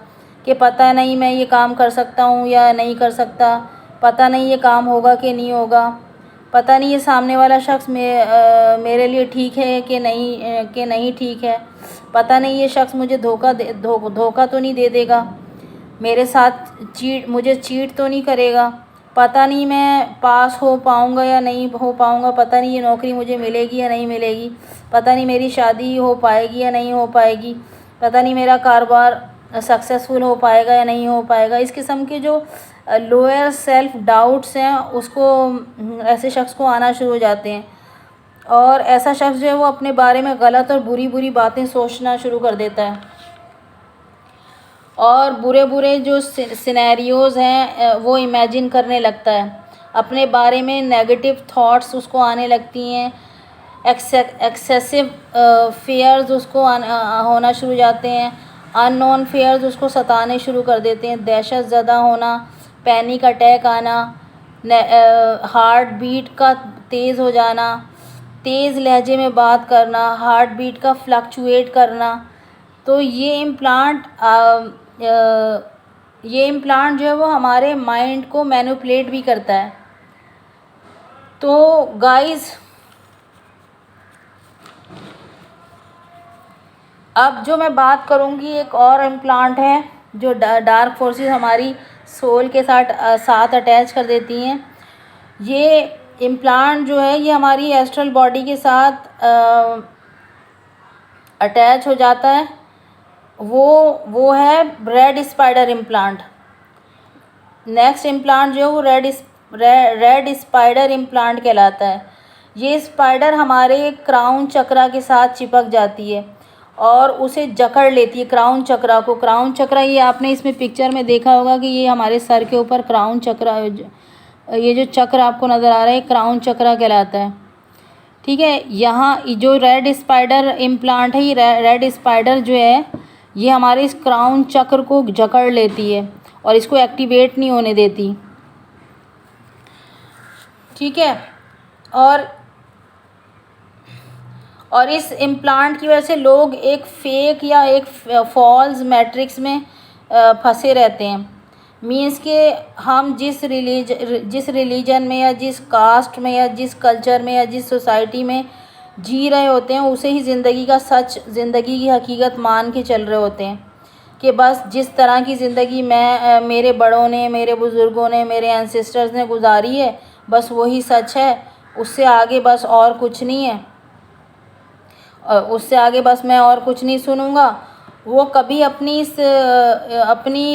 कि पता नहीं मैं ये काम कर सकता हूँ या नहीं कर सकता, पता नहीं ये काम होगा कि नहीं होगा, पता नहीं ये सामने वाला शख्स मेरे लिए ठीक है कि नहीं ठीक है, पता नहीं ये शख्स मुझे धोखा तो नहीं दे देगा, मेरे साथ मुझे चीट तो नहीं करेगा, पता नहीं मैं पास हो पाऊँगा या नहीं हो पाऊँगा, पता नहीं ये नौकरी मुझे मिलेगी या नहीं मिलेगी, पता नहीं मेरी शादी हो पाएगी या नहीं हो पाएगी, पता नहीं मेरा कारोबार सक्सेसफुल हो पाएगा या नहीं हो पाएगा। इस किस्म के जो लोअर सेल्फ डाउट्स हैं उसको ऐसे शख्स को आना शुरू हो जाते हैं और ऐसा शख्स जो है वो अपने बारे में गलत और बुरी बातें सोचना शुरू कर देता है और बुरे जो सिनेरियोज़ हैं वो इमेजिन करने लगता है। अपने बारे में नेगेटिव थॉट्स उसको आने लगती हैं, एक्सेसिव फेयर्स उसको होना शुरू हो जाते हैं, अननोन फेयर्स उसको सताने शुरू कर देते हैं, दहशत ज़दा होना, पैनिक अटैक आना, हार्ट बीट का तेज़ हो जाना, तेज़ लहजे में बात करना, हार्ट बीट का फ्लक्चुएट करना। तो ये इम्प्लांट जो है वो हमारे माइंड को मैनिपुलेट भी करता है। तो गाइस, अब जो मैं बात करूँगी एक और इम्प्लांट है जो डार्क फोर्सेस हमारी सोल के साथ अटैच कर देती हैं। ये इम्प्लांट जो है ये हमारी एस्ट्रल बॉडी के साथ अटैच हो जाता है। वो है red spider implant. Next implant जो है वो रेड स्पाइडर इम्प्लांट कहलाता है। ये स्पाइडर हमारे क्राउन चक्रा के साथ चिपक जाती है और उसे जकड़ लेती है, क्राउन चक्रा ये आपने इसमें पिक्चर में देखा होगा कि ये हमारे सर के ऊपर क्राउन चक्रा, ये जो चक्र आपको नज़र आ रहा है क्राउन चक्रा कहलाता है। ठीक है, यहाँ जो रेड स्पाइडर इम्प्लांट है, ये रेड स्पाइडर जो है ये हमारे इस क्राउन चक्र को जकड़ लेती है और इसको एक्टिवेट नहीं होने देती। ठीक है, और इस इम्प्लांट की वजह से लोग एक फेक या एक फॉल्स मैट्रिक्स में फंसे रहते हैं। मीन्स के हम जिस रिलीजन में या जिस कास्ट में या जिस कल्चर में या जिस सोसाइटी में जी रहे होते हैं उसे ही ज़िंदगी का सच, ज़िंदगी की हकीकत मान के चल रहे होते हैं कि बस जिस तरह की ज़िंदगी मेरे बड़ों ने, मेरे बुज़ुर्गों ने, मेरे एंसेस्टर्स ने गुजारी है, बस वही सच है, उससे आगे बस और कुछ नहीं है, उससे आगे बस मैं और कुछ नहीं सुनूंगा। वो कभी अपनी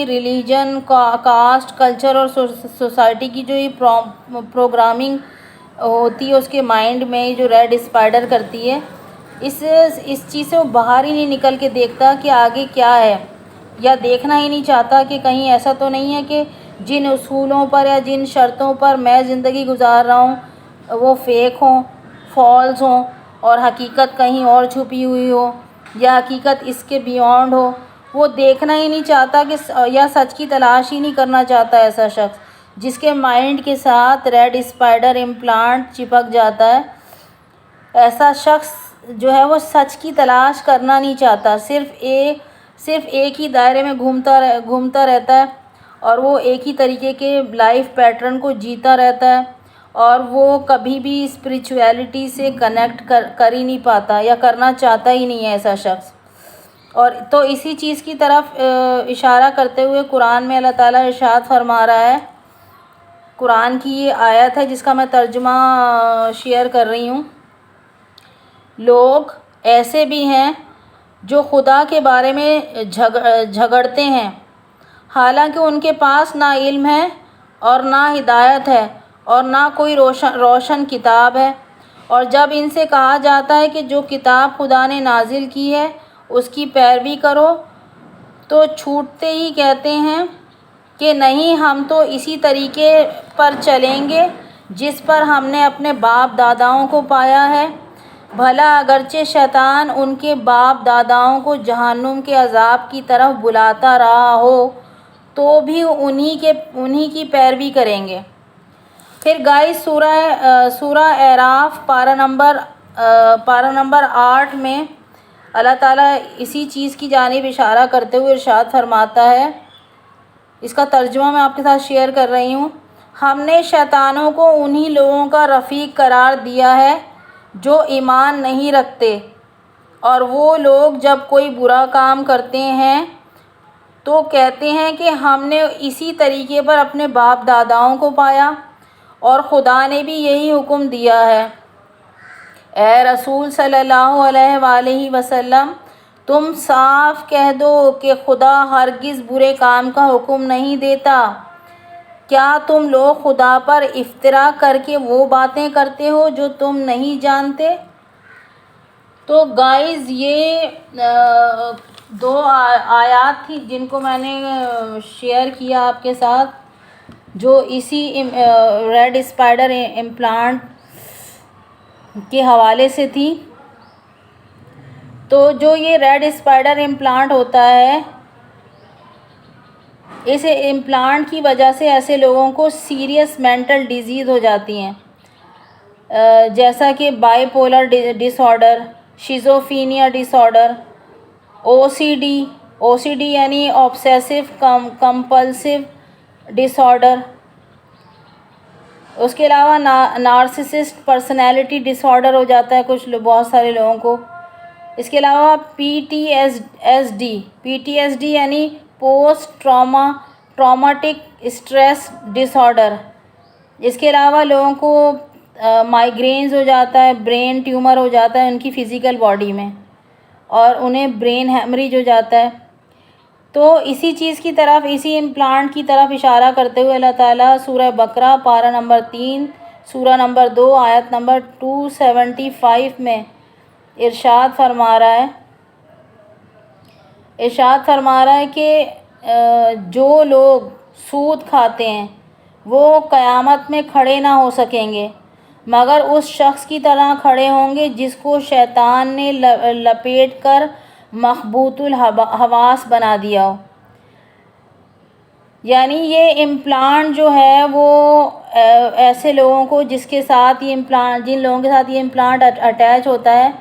रिलीजन कास्ट कल्चर और सोसाइटी की जो ये प्रोग्रामिंग होती है उसके माइंड में, जो रेड स्पाइडर करती है, इस चीज़ से वो बाहर ही नहीं निकल के देखता कि आगे क्या है, या देखना ही नहीं चाहता कि कहीं ऐसा तो नहीं है कि जिन उसूलों पर या जिन शर्तों पर मैं ज़िंदगी गुजार रहा हूँ वो फेक हों, फॉल्स हों और हकीकत कहीं और छुपी हुई हो, या हकीकत इसके बियॉन्ड हो। वो देखना ही नहीं चाहता कि या सच की तलाश ही नहीं करना चाहता ऐसा शख्स जिसके माइंड के साथ रेड स्पाइडर इम्प्लांट चिपक जाता है। ऐसा शख्स जो है वो सच की तलाश करना नहीं चाहता, सिर्फ एक ही दायरे में घूमता रहता है और वो एक ही तरीके के लाइफ पैटर्न को जीता रहता है और वो कभी भी स्पिरिचुअलिटी से कनेक्ट कर ही नहीं पाता या करना चाहता ही नहीं है ऐसा शख्स। और तो इसी चीज़ की तरफ इशारा करते हुए कुरान में अल्लाह ताला इरशाद फरमा रहा है। कुरान की ये आयत है जिसका मैं तर्जुमा शेयर कर रही हूँ। लोग ऐसे भी हैं जो खुदा के बारे में झगड़ते हैं, हालांकि उनके पास ना इल्म है और ना हिदायत है और ना कोई रोशन किताब है। और जब इनसे कहा जाता है कि जो किताब खुदा ने नाजिल की है उसकी पैरवी करो, तो छूटते ही कहते हैं कि नहीं, हम तो इसी तरीके पर चलेंगे जिस पर हमने अपने बाप दादाओं को पाया है। भला अगरचे शैतान उनके बाप दादाओं को जहन्नुम के अज़ाब की तरफ बुलाता रहा हो तो भी उन्हीं की पैरवी करेंगे। फिर गाइस सूरा एराफ पारा नंबर 8 में अल्लाह ताला इसी चीज़ की जानिब इशारा करते हुए इरशाद फरमाता है। इसका तर्जुमा मैं आपके साथ शेयर कर रही हूँ। हमने शैतानों को उन्हीं लोगों का रफ़ीक करार दिया है जो ईमान नहीं रखते, और वो लोग जब कोई बुरा काम करते हैं तो कहते हैं कि हमने इसी तरीके पर अपने बाप दादाओं को पाया और ख़ुदा ने भी यही हुक्म दिया है। ए रसूल सल्लल्लाहु अलैहि वसल्लम, तुम साफ कह दो कि खुदा हरगिज़ बुरे काम का हुक्म नहीं देता। क्या तुम लोग खुदा पर इफ्तिरा करके वो बातें करते हो जो तुम नहीं जानते? तो गाइज़ ये दो आयात थी जिनको मैंने शेयर किया आपके साथ, जो इसी रेड स्पाइडर इम्प्लांट के हवाले से थी। तो जो ये रेड स्पाइडर इम्प्लांट होता है, इस इम्प्लांट की वजह से ऐसे लोगों को सीरियस मेंटल डिजीज़ हो जाती हैं, जैसा कि bipolar disorder, schizophrenia disorder, OCD यानी ऑब्सेसिव कंपल्सिव डिसऑर्डर, उसके अलावा नार्सिसिस्ट पर्सनैलिटी डिसऑर्डर हो जाता है बहुत सारे लोगों को। इसके अलावा पीटीएसडी यानी पोस्ट ट्रॉमाटिक स्ट्रेस डिसऑर्डर। इसके अलावा लोगों को माइग्रेन्स हो जाता है, ब्रेन ट्यूमर हो जाता है उनकी फ़िज़िकल बॉडी में, और उन्हें ब्रेन हैमरेज हो जाता है। तो इसी चीज़ की तरफ, इसी इम्प्लांट की तरफ इशारा करते हुए अल्लाह ताला सूरह बकरा पारा नंबर 3 सूरा नंबर 2 आयत नंबर 275 में इरशाद फरमा रहा है कि जो लोग सूद खाते हैं वो क़यामत में खड़े ना हो सकेंगे मगर उस शख्स की तरह खड़े होंगे जिसको शैतान ने लपेट कर मखबूतुल हवास बना दिया हो। यानी ये इम्प्लांट जो है वो ऐसे लोगों को जिन लोगों के साथ ये इम्प्लांट अटैच होता है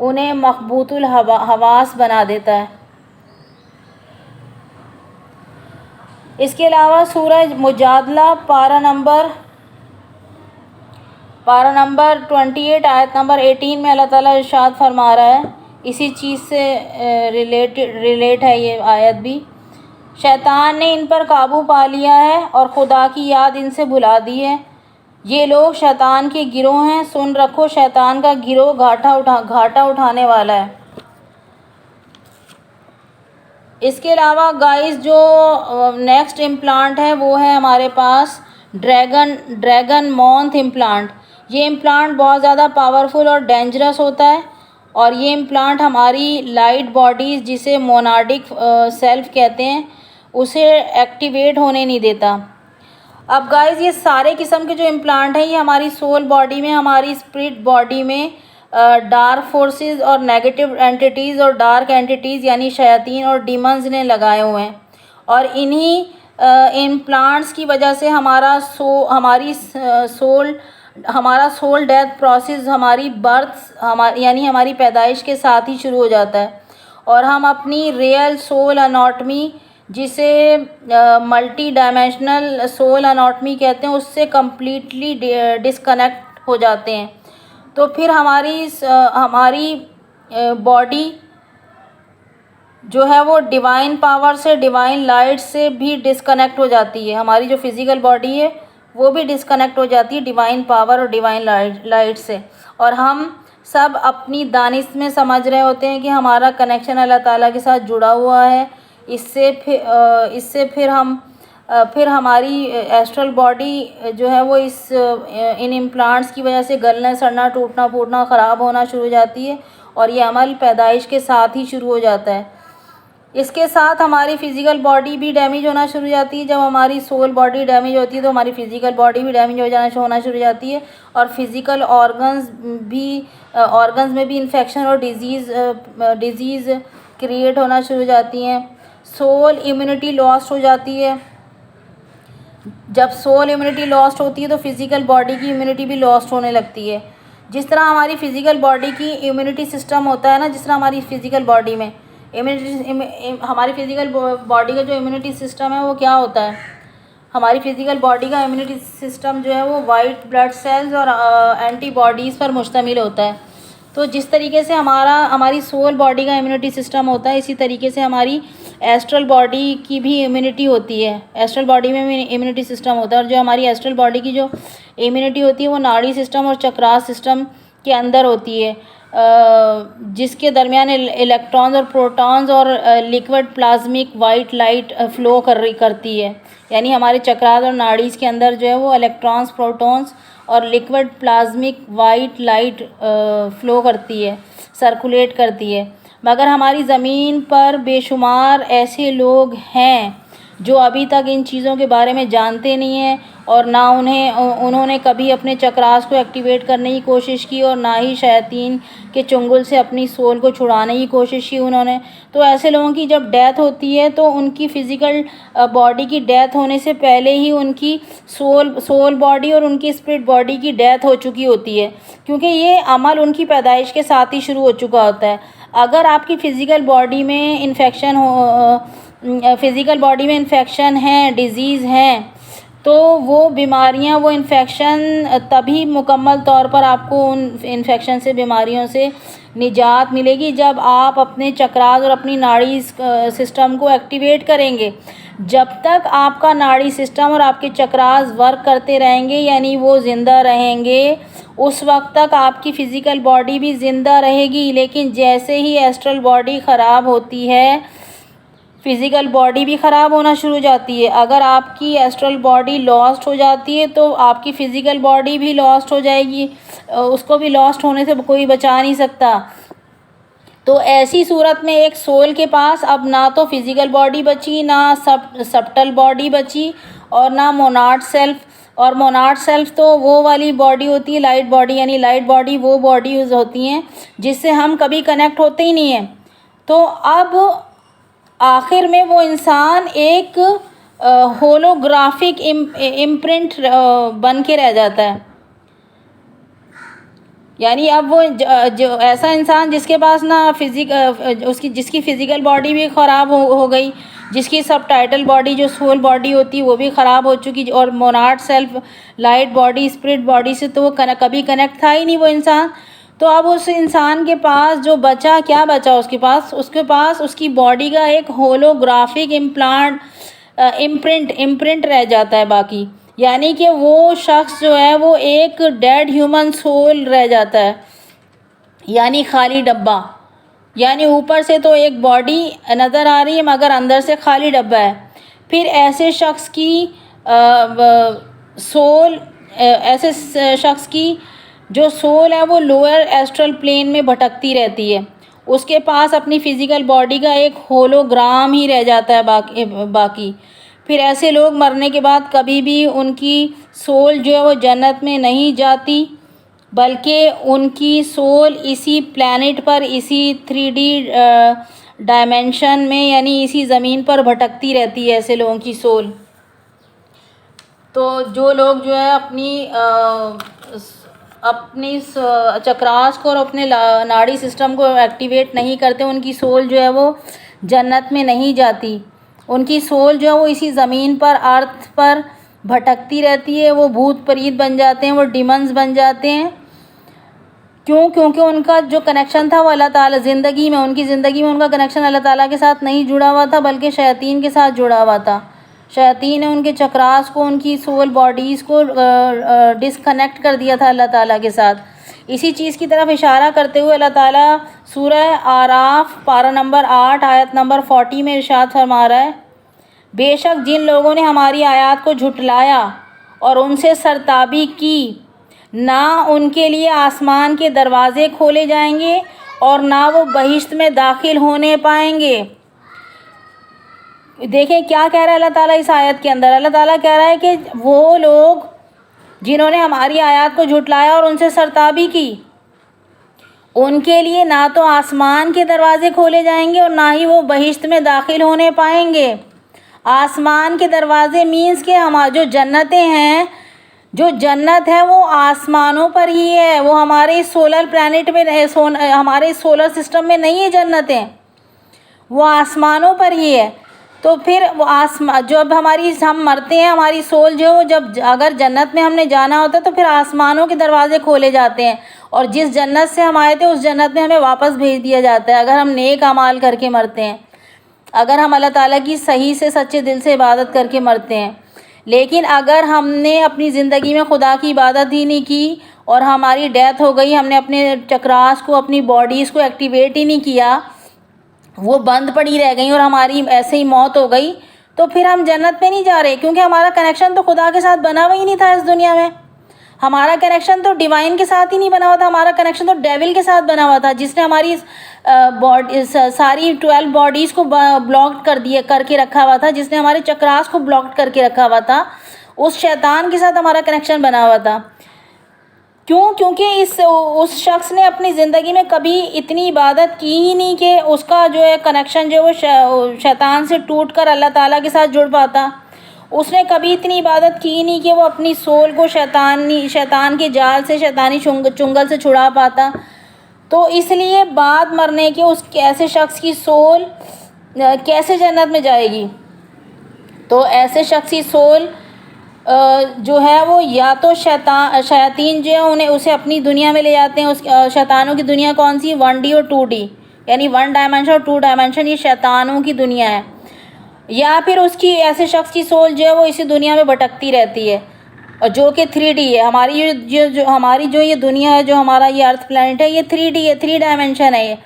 उन्हें मखबूतुल हवास बना देता है। इसके अलावा सूरज मुजादला पारा नंबर 28 आयत नंबर 18 में अल्लाह ताला इरशाद फरमा रहा है, इसी चीज़ से रिलेट है ये आयत भी। शैतान ने इन पर काबू पा लिया है और खुदा की याद इनसे भुला दी है। ये लोग शैतान के गिरोह हैं, सुन रखो शैतान का गिरोह घाटा उठाने वाला है। इसके अलावा गाइस जो नेक्स्ट इम्प्लांट है वो है हमारे पास ड्रैगन मॉन्थ इम्प्लांट। ये इम्प्लांट बहुत ज़्यादा पावरफुल और डेंजरस होता है और ये इम्प्लांट हमारी लाइट बॉडीज़, जिसे मोनाडिक सेल्फ कहते हैं, उसे एक्टिवेट होने नहीं देता। अब गाइस ये सारे किस्म के जो इम्प्लांट हैं ये हमारी सोल बॉडी में, हमारी स्पिरिट बॉडी में डार्क फोर्सेस और नेगेटिव एंटिटीज़ और डार्क एंटिटीज़ यानी शयातीन और डीमंस ने लगाए हुए हैं। और इन्हीं इम्प्लांट्स की वजह से हमारा सोल डेथ प्रोसेस, हमारी बर्थ यानी हमारी पैदाइश के साथ ही शुरू हो जाता है और हम अपनी रियल सोल अनाटमी, जिसे मल्टी डायमेंशनल सोल अनाटमी कहते हैं, उससे कम्प्लीटली डिस्कनेक्ट हो जाते हैं। तो फिर हमारी बॉडी जो है वो डिवाइन पावर से, डिवाइन लाइट से भी डिस्कनेक्ट हो जाती है। हमारी जो फिज़िकल बॉडी है वो भी डिस्कनेक्ट हो जाती है डिवाइन पावर और डिवाइन लाइट से। और हम सब अपनी दानिश में समझ रहे होते हैं कि हमारा कनेक्शन अल्लाह ताला के साथ जुड़ा हुआ है। इससे फिर हमारी एस्ट्रल बॉडी जो है वो इन इम्प्लांट्स की वजह से गलना, सड़ना, टूटना फूटना, ख़राब होना शुरू हो जाती है और ये अमल पैदाइश के साथ ही शुरू हो जाता है। इसके साथ हमारी फ़िज़िकल बॉडी भी डैमेज होना शुरू हो जाती है। जब हमारी सोल बॉडी डैमेज होती है तो हमारी फ़िज़िकल बॉडी भी डैमेज होना शुरू हो जाती है और फिज़िकल ऑर्गन्स में भी इन्फेक्शन और डिज़ीज़ क्रिएट होना शुरू हो जाती हैं। सोल इम्यूनिटी लॉस्ट हो जाती है। जब सोल इम्यूनिटी लॉस्ट होती है तो फिज़िकल बॉडी की इम्यूनिटी भी लॉस्ट होने लगती है। जिस तरह हमारी फ़िज़िकल बॉडी की इम्यूनिटी सिस्टम होता है ना, जिस तरह हमारी फ़िज़िकल बॉडी में हमारी फ़िज़िकल बॉडी का जो इम्यूनिटी सिस्टम है वो क्या होता है, हमारी फ़िज़िकल बॉडी का इम्यूनिटी सिस्टम जो है वो वाइट ब्लड सेल्स और एंटीबॉडीज़ पर मुश्तमिल होता है। तो जिस तरीके से हमारी सोल बॉडी का इम्यूनिटी सिस्टम होता है, इसी तरीके से हमारी एस्ट्रल बॉडी की भी इम्यूनिटी होती है। एस्ट्रल बॉडी में भी इम्यूनिटी सिस्टम होता है और जो हमारी एस्ट्रल बॉडी की जो इम्यूनिटी होती है वो नाड़ी सिस्टम और चक्रास सिस्टम के अंदर होती है, जिसके दरमियान इलेक्ट्रॉन्स और प्रोटॉन्स और liquid plasmic white light flow करती है। यानी हमारे चक्रास और नाड़ीज़ के अंदर जो है वो इलेक्ट्रॉन्स, प्रोटॉन्स और liquid plasmic white light flow करती है, सर्कुलेट करती है। मगर हमारी ज़मीन पर बेशुमार ऐसे लोग हैं जो अभी तक इन चीज़ों के बारे में जानते नहीं हैं और ना उन्होंने कभी अपने चक्रास को एक्टिवेट करने की कोशिश की और ना ही शैतान के चुंगल से अपनी सोल को छुड़ाने की कोशिश की उन्होंने। तो ऐसे लोगों की जब डेथ होती है तो उनकी फ़िज़िकल बॉडी की डेथ होने से पहले ही उनकी सोल बॉडी और उनकी स्पिरिट बॉडी की डेथ हो चुकी होती है, क्योंकि ये अमल उनकी पैदाइश के साथ ही शुरू हो चुका होता है। अगर आपकी फ़िज़िकल बॉडी में इन्फेक्शन है, डिज़ीज़ हैं, तो वो बीमारियां, वो इन्फेक्शन तभी मुकम्मल तौर पर आपको उन इन्फेक्शन से, बीमारियों से निजात मिलेगी जब आप अपने चक्रास और अपनी नाड़ी सिस्टम को एक्टिवेट करेंगे। जब तक आपका नाड़ी सिस्टम और आपके चक्रास वर्क करते रहेंगे यानी वो ज़िंदा रहेंगे, उस वक्त तक आपकी फ़िज़िकल बॉडी भी ज़िंदा रहेगी। लेकिन जैसे ही एस्ट्रल बॉडी ख़राब होती है, फ़िज़िकल बॉडी भी ख़राब होना शुरू हो जाती है। अगर आपकी एस्ट्रल बॉडी लॉस्ट हो जाती है तो आपकी फ़िज़िकल बॉडी भी लॉस्ट हो जाएगी, उसको भी लॉस्ट होने से कोई बचा नहीं सकता। तो ऐसी सूरत में एक सोल के पास अब ना तो फ़िज़िकल बॉडी बची, ना सब्टल बॉडी बची और ना मोनाड सेल्फ। और मोनाड सेल्फ तो वो वाली बॉडी होती है, लाइट बॉडी, यानी लाइट बॉडी वो बॉडीज़ होती हैं जिससे हम कभी कनेक्ट होते ही नहीं हैं। तो अब आखिर में वो इंसान एक होलोग्राफिक इम्प्रिंट बन के रह जाता है। यानी अब वो जो ऐसा इंसान जिसके पास ना जिसकी फ़िज़िकल बॉडी भी ख़राब हो गई, जिसकी सब टाइटल बॉडी जो सोल बॉडी होती है वो भी ख़राब हो चुकी, और Monod self light body spirit body से तो वो कभी कनेक्ट था ही नहीं वो इंसान। तो अब उस इंसान के पास जो बचा, क्या बचा उसके पास उसकी बॉडी का एक होलोग्राफिक इम्प्रिंट रह जाता है बाकी, यानी कि वो शख्स जो है वो एक डेड ह्यूमन सोल रह जाता है, यानी खाली डब्बा। यानी ऊपर से तो एक बॉडी नज़र आ रही है मगर अंदर से खाली डब्बा है। फिर ऐसे शख्स की ऐसे शख्स की जो सोल है वो लोअर एस्ट्रल प्लेन में भटकती रहती है, उसके पास अपनी फ़िज़िकल बॉडी का एक होलोग्राम ही रह जाता है बाकी। फिर ऐसे लोग मरने के बाद कभी भी उनकी सोल जो है वो जन्नत में नहीं जाती, बल्कि उनकी सोल इसी प्लैनेट पर, इसी 3D डायमेंशन में, यानी इसी ज़मीन पर भटकती रहती है ऐसे लोगों की सोल। तो जो लोग जो है अपनी चक्रास को और अपने नाड़ी सिस्टम को एक्टिवेट नहीं करते, उनकी सोल जो है वो जन्नत में नहीं जाती। उनकी सोल जो है वो इसी ज़मीन पर, अर्थ पर भटकती रहती है। वो भूत प्रेत बन जाते हैं, वो डिमंस बन जाते हैं। क्योंकि उनका जो कनेक्शन था वो अल्लाह ताला उनकी ज़िंदगी में उनका कनेक्शन अल्लाह ताला के साथ नहीं जुड़ा हुआ था, बल्कि शैतान के साथ जुड़ा हुआ था। शैतान ने उनके चक्रास को, उनकी सोल बॉडीज़ को डिसकनेक्ट कर दिया था अल्लाह ताला के साथ। इसी चीज़ की तरफ इशारा करते हुए अल्लाह ताला सूरह आराफ पारा नंबर 8 आयत नंबर 40 में इरशाद फरमा रहा है, बेशक जिन लोगों ने हमारी आयत को झुटलाया और उनसे सरताबी की, ना उनके लिए आसमान के दरवाज़े खोले जाएंगे और ना वो बहिश्त में दाखिल होने पाएंगे। देखें क्या कह रहा है अल्लाह ताला इस आयत के अंदर। अल्लाह ताला कह रहा है कि वो लोग जिन्होंने हमारी आयत को झुटलाया और उनसे सरताबी की, उनके लिए ना तो आसमान के दरवाज़े खोले जाएंगे और ना ही वो बहिश्त में दाखिल होने पाएंगे। आसमान के दरवाज़े मीन्स के जो जन्नतें हैं, जो जन्नत है वो आसमानों पर ही है, वो हमारे सोलर प्लैनेट में, हमारे सोलर सिस्टम में नहीं है जन्नतें, वो आसमानों पर ही है। तो फिर वो जब हम मरते हैं, हमारी सोल जो है वो जब अगर जन्नत में हमने जाना होता है तो फिर आसमानों के दरवाज़े खोले जाते हैं और जिस जन्नत से हम आए थे उस जन्नत में हमें वापस भेज दिया जाता है, अगर हम नेक अमाल करके मरते हैं, अगर हम अल्लाह ताला की सही से सच्चे दिल से इबादत करके मरते हैं। लेकिन अगर हमने अपनी ज़िंदगी में खुदा की इबादत ही नहीं की और हमारी डेथ हो गई, हमने अपने चक्रास को, अपनी बॉडीज़ को एक्टिवेट ही नहीं किया, वो बंद पड़ी रह गई और हमारी ऐसे ही मौत हो गई, तो फिर हम जन्नत में नहीं जा रहे, क्योंकि हमारा कनेक्शन तो खुदा के साथ बना हुआ ही नहीं था इस दुनिया में। हमारा कनेक्शन तो डिवाइन के साथ ही नहीं बना हुआ था, हमारा कनेक्शन तो डेविल के साथ बना हुआ था, जिसने हमारी सारी 12 बॉडीज़ को ब्लॉक करके रखा हुआ था, जिसने हमारे चक्रास को ब्लॉक करके रखा हुआ था। उस शैतान के साथ हमारा कनेक्शन बना हुआ था। क्योंकि उस शख्स ने अपनी ज़िंदगी में कभी इतनी इबादत की ही नहीं कि उसका जो है कनेक्शन जो है वो शैतान से टूट कर अल्लाह ताला के साथ जुड़ पाता। उसने कभी इतनी इबादत की ही नहीं कि वो अपनी सोल को शैतान के जाल से, शैतानी चुंगल से छुड़ा पाता। तो इसलिए बाद मरने के उस ऐसे शख्स की सोल कैसे जन्नत में जाएगी। तो ऐसे शख्स की सोल जो है वो या तो शैतान जो है उसे अपनी दुनिया में ले जाते हैं। उस शैतानों की दुनिया कौन सी, 1D और 2D, यानी 1 डायमेंशन और 2 डायमेंशन, ये शैतानों की दुनिया है। या फिर उसकी ऐसे शख्स की सोल जो है वो इसी दुनिया में भटकती रहती है, और जो कि 3D है। हमारी जो ये दुनिया है, जो हमारा ये अर्थ प्लैनेट है, ये 3D है, 3 डायमेंशन है ये।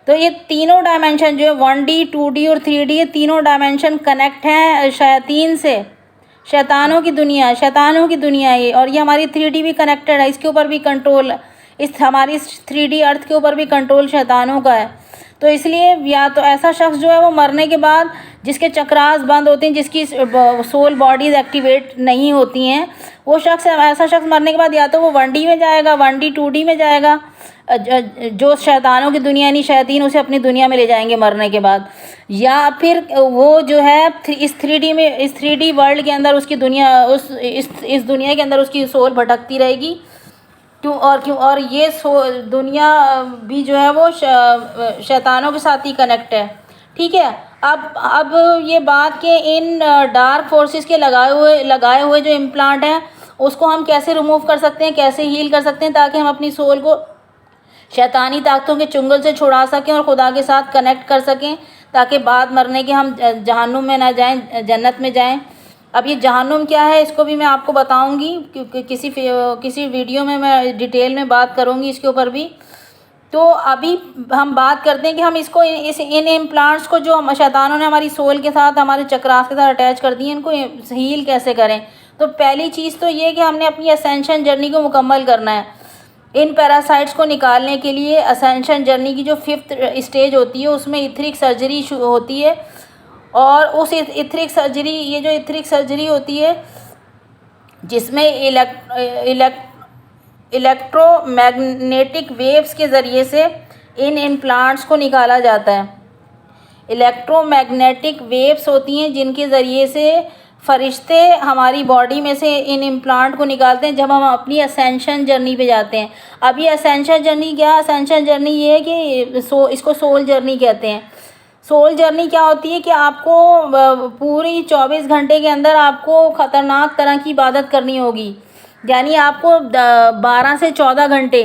तो ये तीनों डायमेंशन जो है 1D, 2D और 3D, ये तीनों डायमेंशन कनेक्ट हैं शैतान से। शैतानों की दुनिया है ये, और ये हमारी 3D भी कनेक्टेड है, इसके ऊपर भी कंट्रोल, हमारी 3D अर्थ के ऊपर भी कंट्रोल शैतानों का है। तो इसलिए या तो ऐसा शख्स जो है वो मरने के बाद जिसके चक्रास बंद होते हैं, जिसकी सोल बॉडीज़ एक्टिवेट नहीं होती हैं, वो ऐसा शख्स मरने के बाद या तो वो 1D में जाएगा, 1D 2D में जाएगा, जो शैतानों की दुनिया यानी शैतान उसे अपनी दुनिया में ले जाएंगे मरने के बाद, या फिर वो जो है इस 3D वर्ल्ड के अंदर उसकी दुनिया, इस दुनिया के अंदर उसकी सोल भटकती रहेगी। और ये दुनिया भी जो है वो शैतानों के साथ ही कनेक्ट है। ठीक है। अब ये बात कि इन डार्क फोर्सेस के लगाए हुए जो इम्प्लांट हैं उसको हम कैसे रिमूव कर सकते हैं, कैसे हील कर सकते हैं, ताकि हम अपनी सोल को शैतानी ताकतों के चुंगल से छुड़ा सकें और खुदा के साथ कनेक्ट कर सकें, ताकि बाद मरने के हम जहन्नुम में ना जाएं, जन्नत में जाएं। अब ये जहन्नुम क्या है इसको भी मैं आपको बताऊंगी, क्योंकि किसी वीडियो में मैं डिटेल में बात करूंगी इसके ऊपर भी। तो अभी हम बात करते हैं कि हम इसको इन इम्प्लांट्स को जो शैतानों ने हमारी सोल के साथ, हमारे चक्रास के साथ अटैच कर दिए, इनको हील कैसे करें। तो पहली चीज़ तो ये कि हमने अपनी असेंशन जर्नी को मुकम्मल करना है। इन पैरासाइट्स को निकालने के लिए असेंशन जर्नी की जो 5th स्टेज होती है उसमें इथरिक सर्जरी होती है, और उस इथरिक सर्जरी होती है जिसमें इलेक्ट्रोमैग्नेटिक वेव्स के ज़रिए से इन इम्प्लांट्स को निकाला जाता है। इलेक्ट्रोमैग्नेटिक वेव्स होती हैं जिनके ज़रिए से फरिश्ते हमारी बॉडी में से इन इम्प्लांट को निकालते हैं जब हम अपनी असेंशन जर्नी पे जाते हैं। अब ये असेंशन जर्नी क्या है? असेंशन जर्नी ये है कि इसको सोल जर्नी कहते हैं। सोल जर्नी क्या होती है कि आपको पूरी 24 घंटे के अंदर आपको ख़तरनाक तरह की इबादत करनी होगी। यानी आपको 12 से 14 घंटे,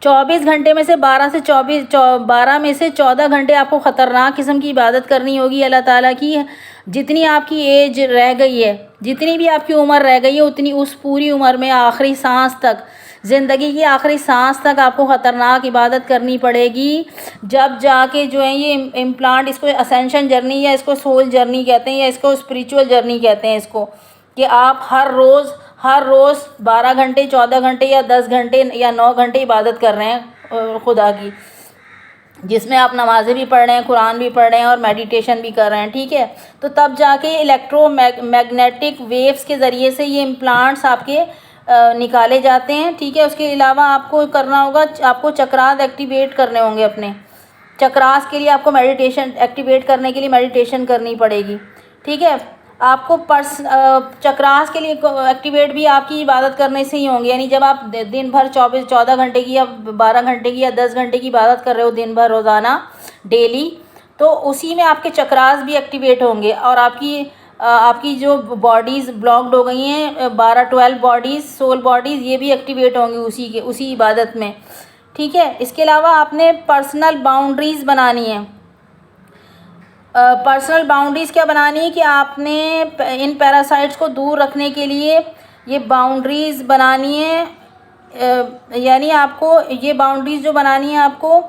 24 घंटे में से 12 में से 14 घंटे आपको ख़तरनाक किस्म की इबादत करनी होगी अल्लाह ताला की। जितनी आपकी एज रह गई है, जितनी भी आपकी उम्र रह गई है, उतनी उस पूरी उम्र में आखिरी सांस तक, ज़िंदगी की आखिरी सांस तक आपको ख़तरनाक इबादत करनी पड़ेगी। जब जाके जो है ये इम्प्लांट, इसको असेंशन जर्नी या इसको सोल जर्नी कहते हैं या इसको स्पिरिचुअल जर्नी कहते हैं इसको, कि आप हर रोज़ 12 घंटे, 14 घंटे या 10 घंटे या 9 घंटे इबादत कर रहे हैं खुदा की, जिसमें आप नमाज़ें भी पढ़ रहे हैं, कुरान भी पढ़ रहे हैं और मेडिटेशन भी कर रहे हैं। ठीक है, तो तब जाके इलेक्ट्रोमैग्नेटिक वेव्स के ज़रिए से ये इम्प्लांट्स आपके निकाले जाते हैं। ठीक है, उसके अलावा आपको करना होगा, आपको चक्रास एक्टिवेट करने होंगे अपने। चक्रास के लिए आपको मेडिटेशन एक्टिवेट करने के लिए मेडिटेशन करनी पड़ेगी। ठीक है, आपको चक्रास के लिए एक्टिवेट भी आपकी इबादत करने से ही होंगे। यानी जब आप दिन भर 14 घंटे की या 12 घंटे की या 10 घंटे की इबादत कर रहे हो दिन भर रोज़ाना डेली, तो उसी में आपके चक्रास भी एक्टिवेट होंगे और आपकी जो बॉडीज़ ब्लॉक्ड हो गई हैं 12 बॉडीज़, सोल बॉडीज़, ये भी एक्टिवेट होंगी उसी इबादत में। ठीक है, इसके अलावा आपने पर्सनल बाउंड्रीज़ बनानी है। पर्सनल बाउंड्रीज़ क्या बनानी है कि आपने इन पैरासाइट्स को दूर रखने के लिए ये बाउंड्रीज़ बनानी है। यानी आपको ये बाउंड्रीज़ जो बनानी है, आपको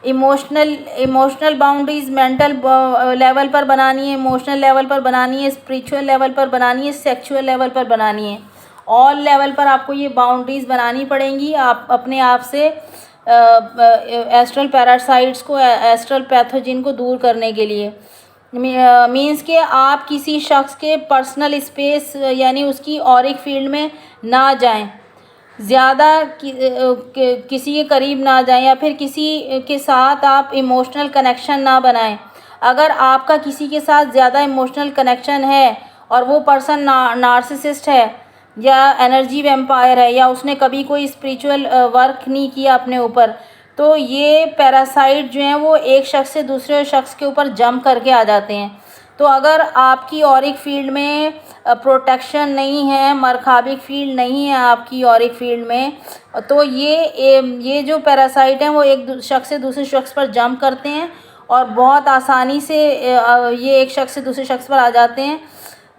इमोशनल बाउंड्रीज़ मेंटल लेवल पर बनानी है, इमोशनल लेवल पर बनानी है, स्पिरिचुअल लेवल पर बनानी है, सेक्सुअल लेवल पर बनानी है। ऑल लेवल पर आपको ये बाउंड्रीज़ बनानी पड़ेंगी आप अपने आप से एस्ट्रल पैरासाइट्स को, एस्ट्रल पैथोजिन को दूर करने के लिए। मीन्स कि आप किसी शख्स के पर्सनल स्पेस यानी उसकी ऑरिक फील्ड में ना जाएं, ज़्यादा किसी के करीब ना जाएं, या फिर किसी के साथ आप इमोशनल कनेक्शन ना बनाएं। अगर आपका किसी के साथ ज़्यादा इमोशनल कनेक्शन है और वो पर्सन नार्सिसिस्ट है या एनर्जी वैम्पायर है या उसने कभी कोई स्पिरिचुअल वर्क नहीं किया अपने ऊपर, तो ये पैरासाइट जो हैं वो एक शख्स से दूसरे शख्स के ऊपर जंप करके आ जाते हैं। तो अगर आपकी ऑरिक फील्ड में प्रोटेक्शन नहीं है, मरखाबिक फील्ड नहीं है आपकी ऑरिक फील्ड में, तो ये जो पैरासाइट हैं वो एक शख्स से दूसरे शख्स पर जंप करते हैं और बहुत आसानी से ये एक शख्स से दूसरे शख्स पर आ जाते हैं।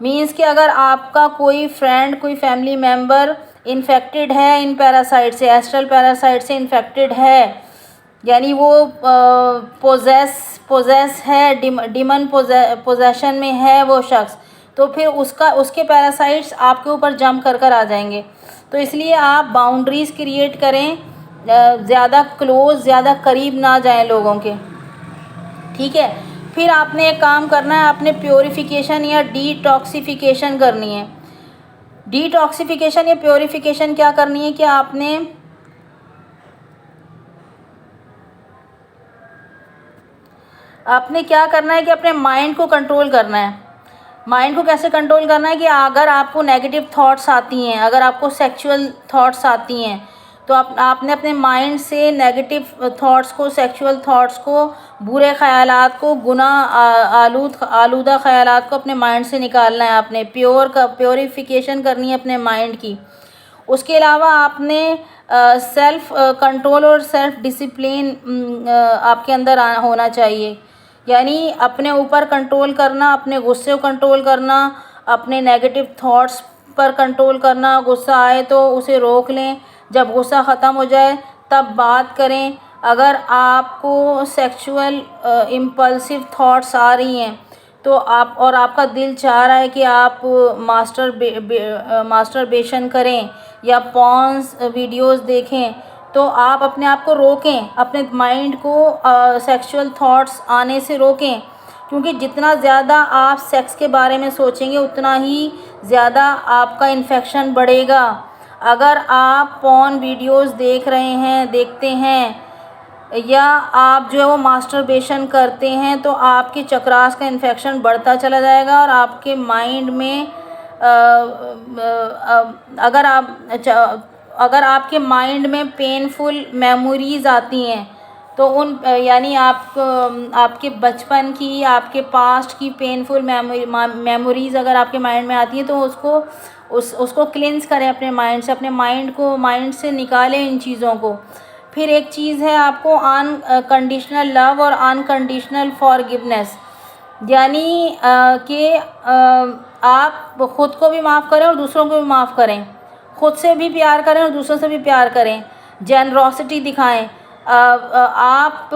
मीन्स कि अगर आपका कोई फ्रेंड, कोई फैमिली मेम्बर इन्फेक्टेड है इन पैरासाइट से, एस्ट्रल पैरासाइट से इन्फेक्टेड है, यानी वो पोजेस है, डिमन पोजेशन में है वो शख्स, तो फिर उसके पैरासाइट्स आपके ऊपर जंप कर आ जाएंगे। तो इसलिए आप बाउंड्रीज़ क्रिएट करें, ज़्यादा क्लोज, ज़्यादा करीब ना जाएं लोगों के। ठीक है, फिर आपने एक काम करना है, आपने प्योरिफिकेशन या डिटॉक्सिफिकेशन करनी है। डिटॉक्सिफिकेशन या प्योरिफिकेशन क्या करनी है कि आपने क्या करना है कि अपने माइंड को कंट्रोल करना है। माइंड को कैसे कंट्रोल करना है कि अगर आपको नेगेटिव थॉट्स आती हैं, अगर आपको सेक्सुअल थॉट्स आती हैं, तो आपने अपने माइंड से नेगेटिव थॉट्स को, सेक्सुअल थॉट्स को, बुरे ख़यालात को, आलूदा ख़यालात को अपने माइंड से निकालना है। आपने प्योरीफिकेशन करनी है अपने माइंड की। उसके अलावा आपने सेल्फ़ कंट्रोल और सेल्फ़ डिसिप्लिन आपके अंदर होना चाहिए। यानी अपने ऊपर कंट्रोल करना, अपने गुस्से को कंट्रोल करना, अपने नेगेटिव थॉट्स पर कंट्रोल करना। गुस्सा आए तो उसे रोक लें, जब गुस्सा ख़त्म हो जाए तब बात करें। अगर आपको सेक्सुअल इम्पल्सिव थॉट्स आ रही हैं तो आपका दिल चाह रहा है कि आप मास्टरबेशन करें या पॉर्न्स वीडियोस देखें, तो आप अपने आप को रोकें, अपने माइंड को सेक्सुअल थॉट्स आने से रोकें। क्योंकि जितना ज़्यादा आप सेक्स के बारे में सोचेंगे उतना ही ज़्यादा आपका इन्फेक्शन बढ़ेगा। अगर आप पॉर्न वीडियोस देखते हैं या आप जो है वो मास्टरबेशन करते हैं तो आपके चक्रास का इन्फेक्शन बढ़ता चला जाएगा और आपके माइंड में अगर आपके माइंड में पेनफुल मेमोरीज़ आती हैं तो यानी आपके बचपन की, आपके पास्ट की पेनफुल मेमोरीज़ अगर आपके माइंड में आती हैं तो उसको क्लिंस करें अपने माइंड से, अपने माइंड से निकालें इन चीज़ों को। फिर एक चीज़ है आपको अनकंडीशनल लव और अनकंडीशनल फॉरगिवनेस, यानी कि आप ख़ुद को भी माफ़ करें और दूसरों को भी माफ़ करें, ख़ुद से भी प्यार करें और दूसरों से भी प्यार करें, जेनरोसिटी दिखाएं। आप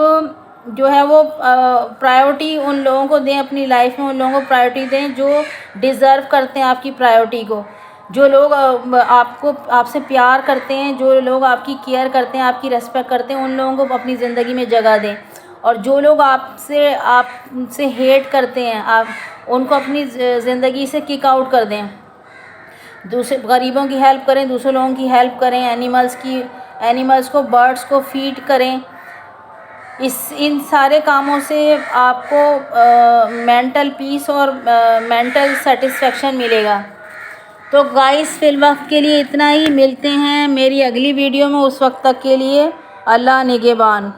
जो है वो प्रायोरिटी उन लोगों को दें अपनी लाइफ में, उन लोगों को प्रायोरिटी दें जो डिज़र्व करते हैं आपकी प्रायोरिटी को। जो लोग आपसे प्यार करते हैं, जो लोग आपकी केयर करते हैं, आपकी रेस्पेक्ट करते हैं, उन लोगों को अपनी ज़िंदगी में जगह दें। और जो लोग आपसे हेट करते हैं, आप उनको अपनी ज़िंदगी से किक आउट कर दें। दूसरे गरीबों की हेल्प करें, दूसरे लोगों की हेल्प करें, एनिमल्स को, बर्ड्स को फीड करें। इन सारे कामों से आपको मेंटल पीस और मेंटल सेटिस्फेक्शन मिलेगा। तो गाइस फिल वक्त के लिए इतना ही। मिलते हैं मेरी अगली वीडियो में, उस वक्त तक के लिए अल्लाह निगहबान।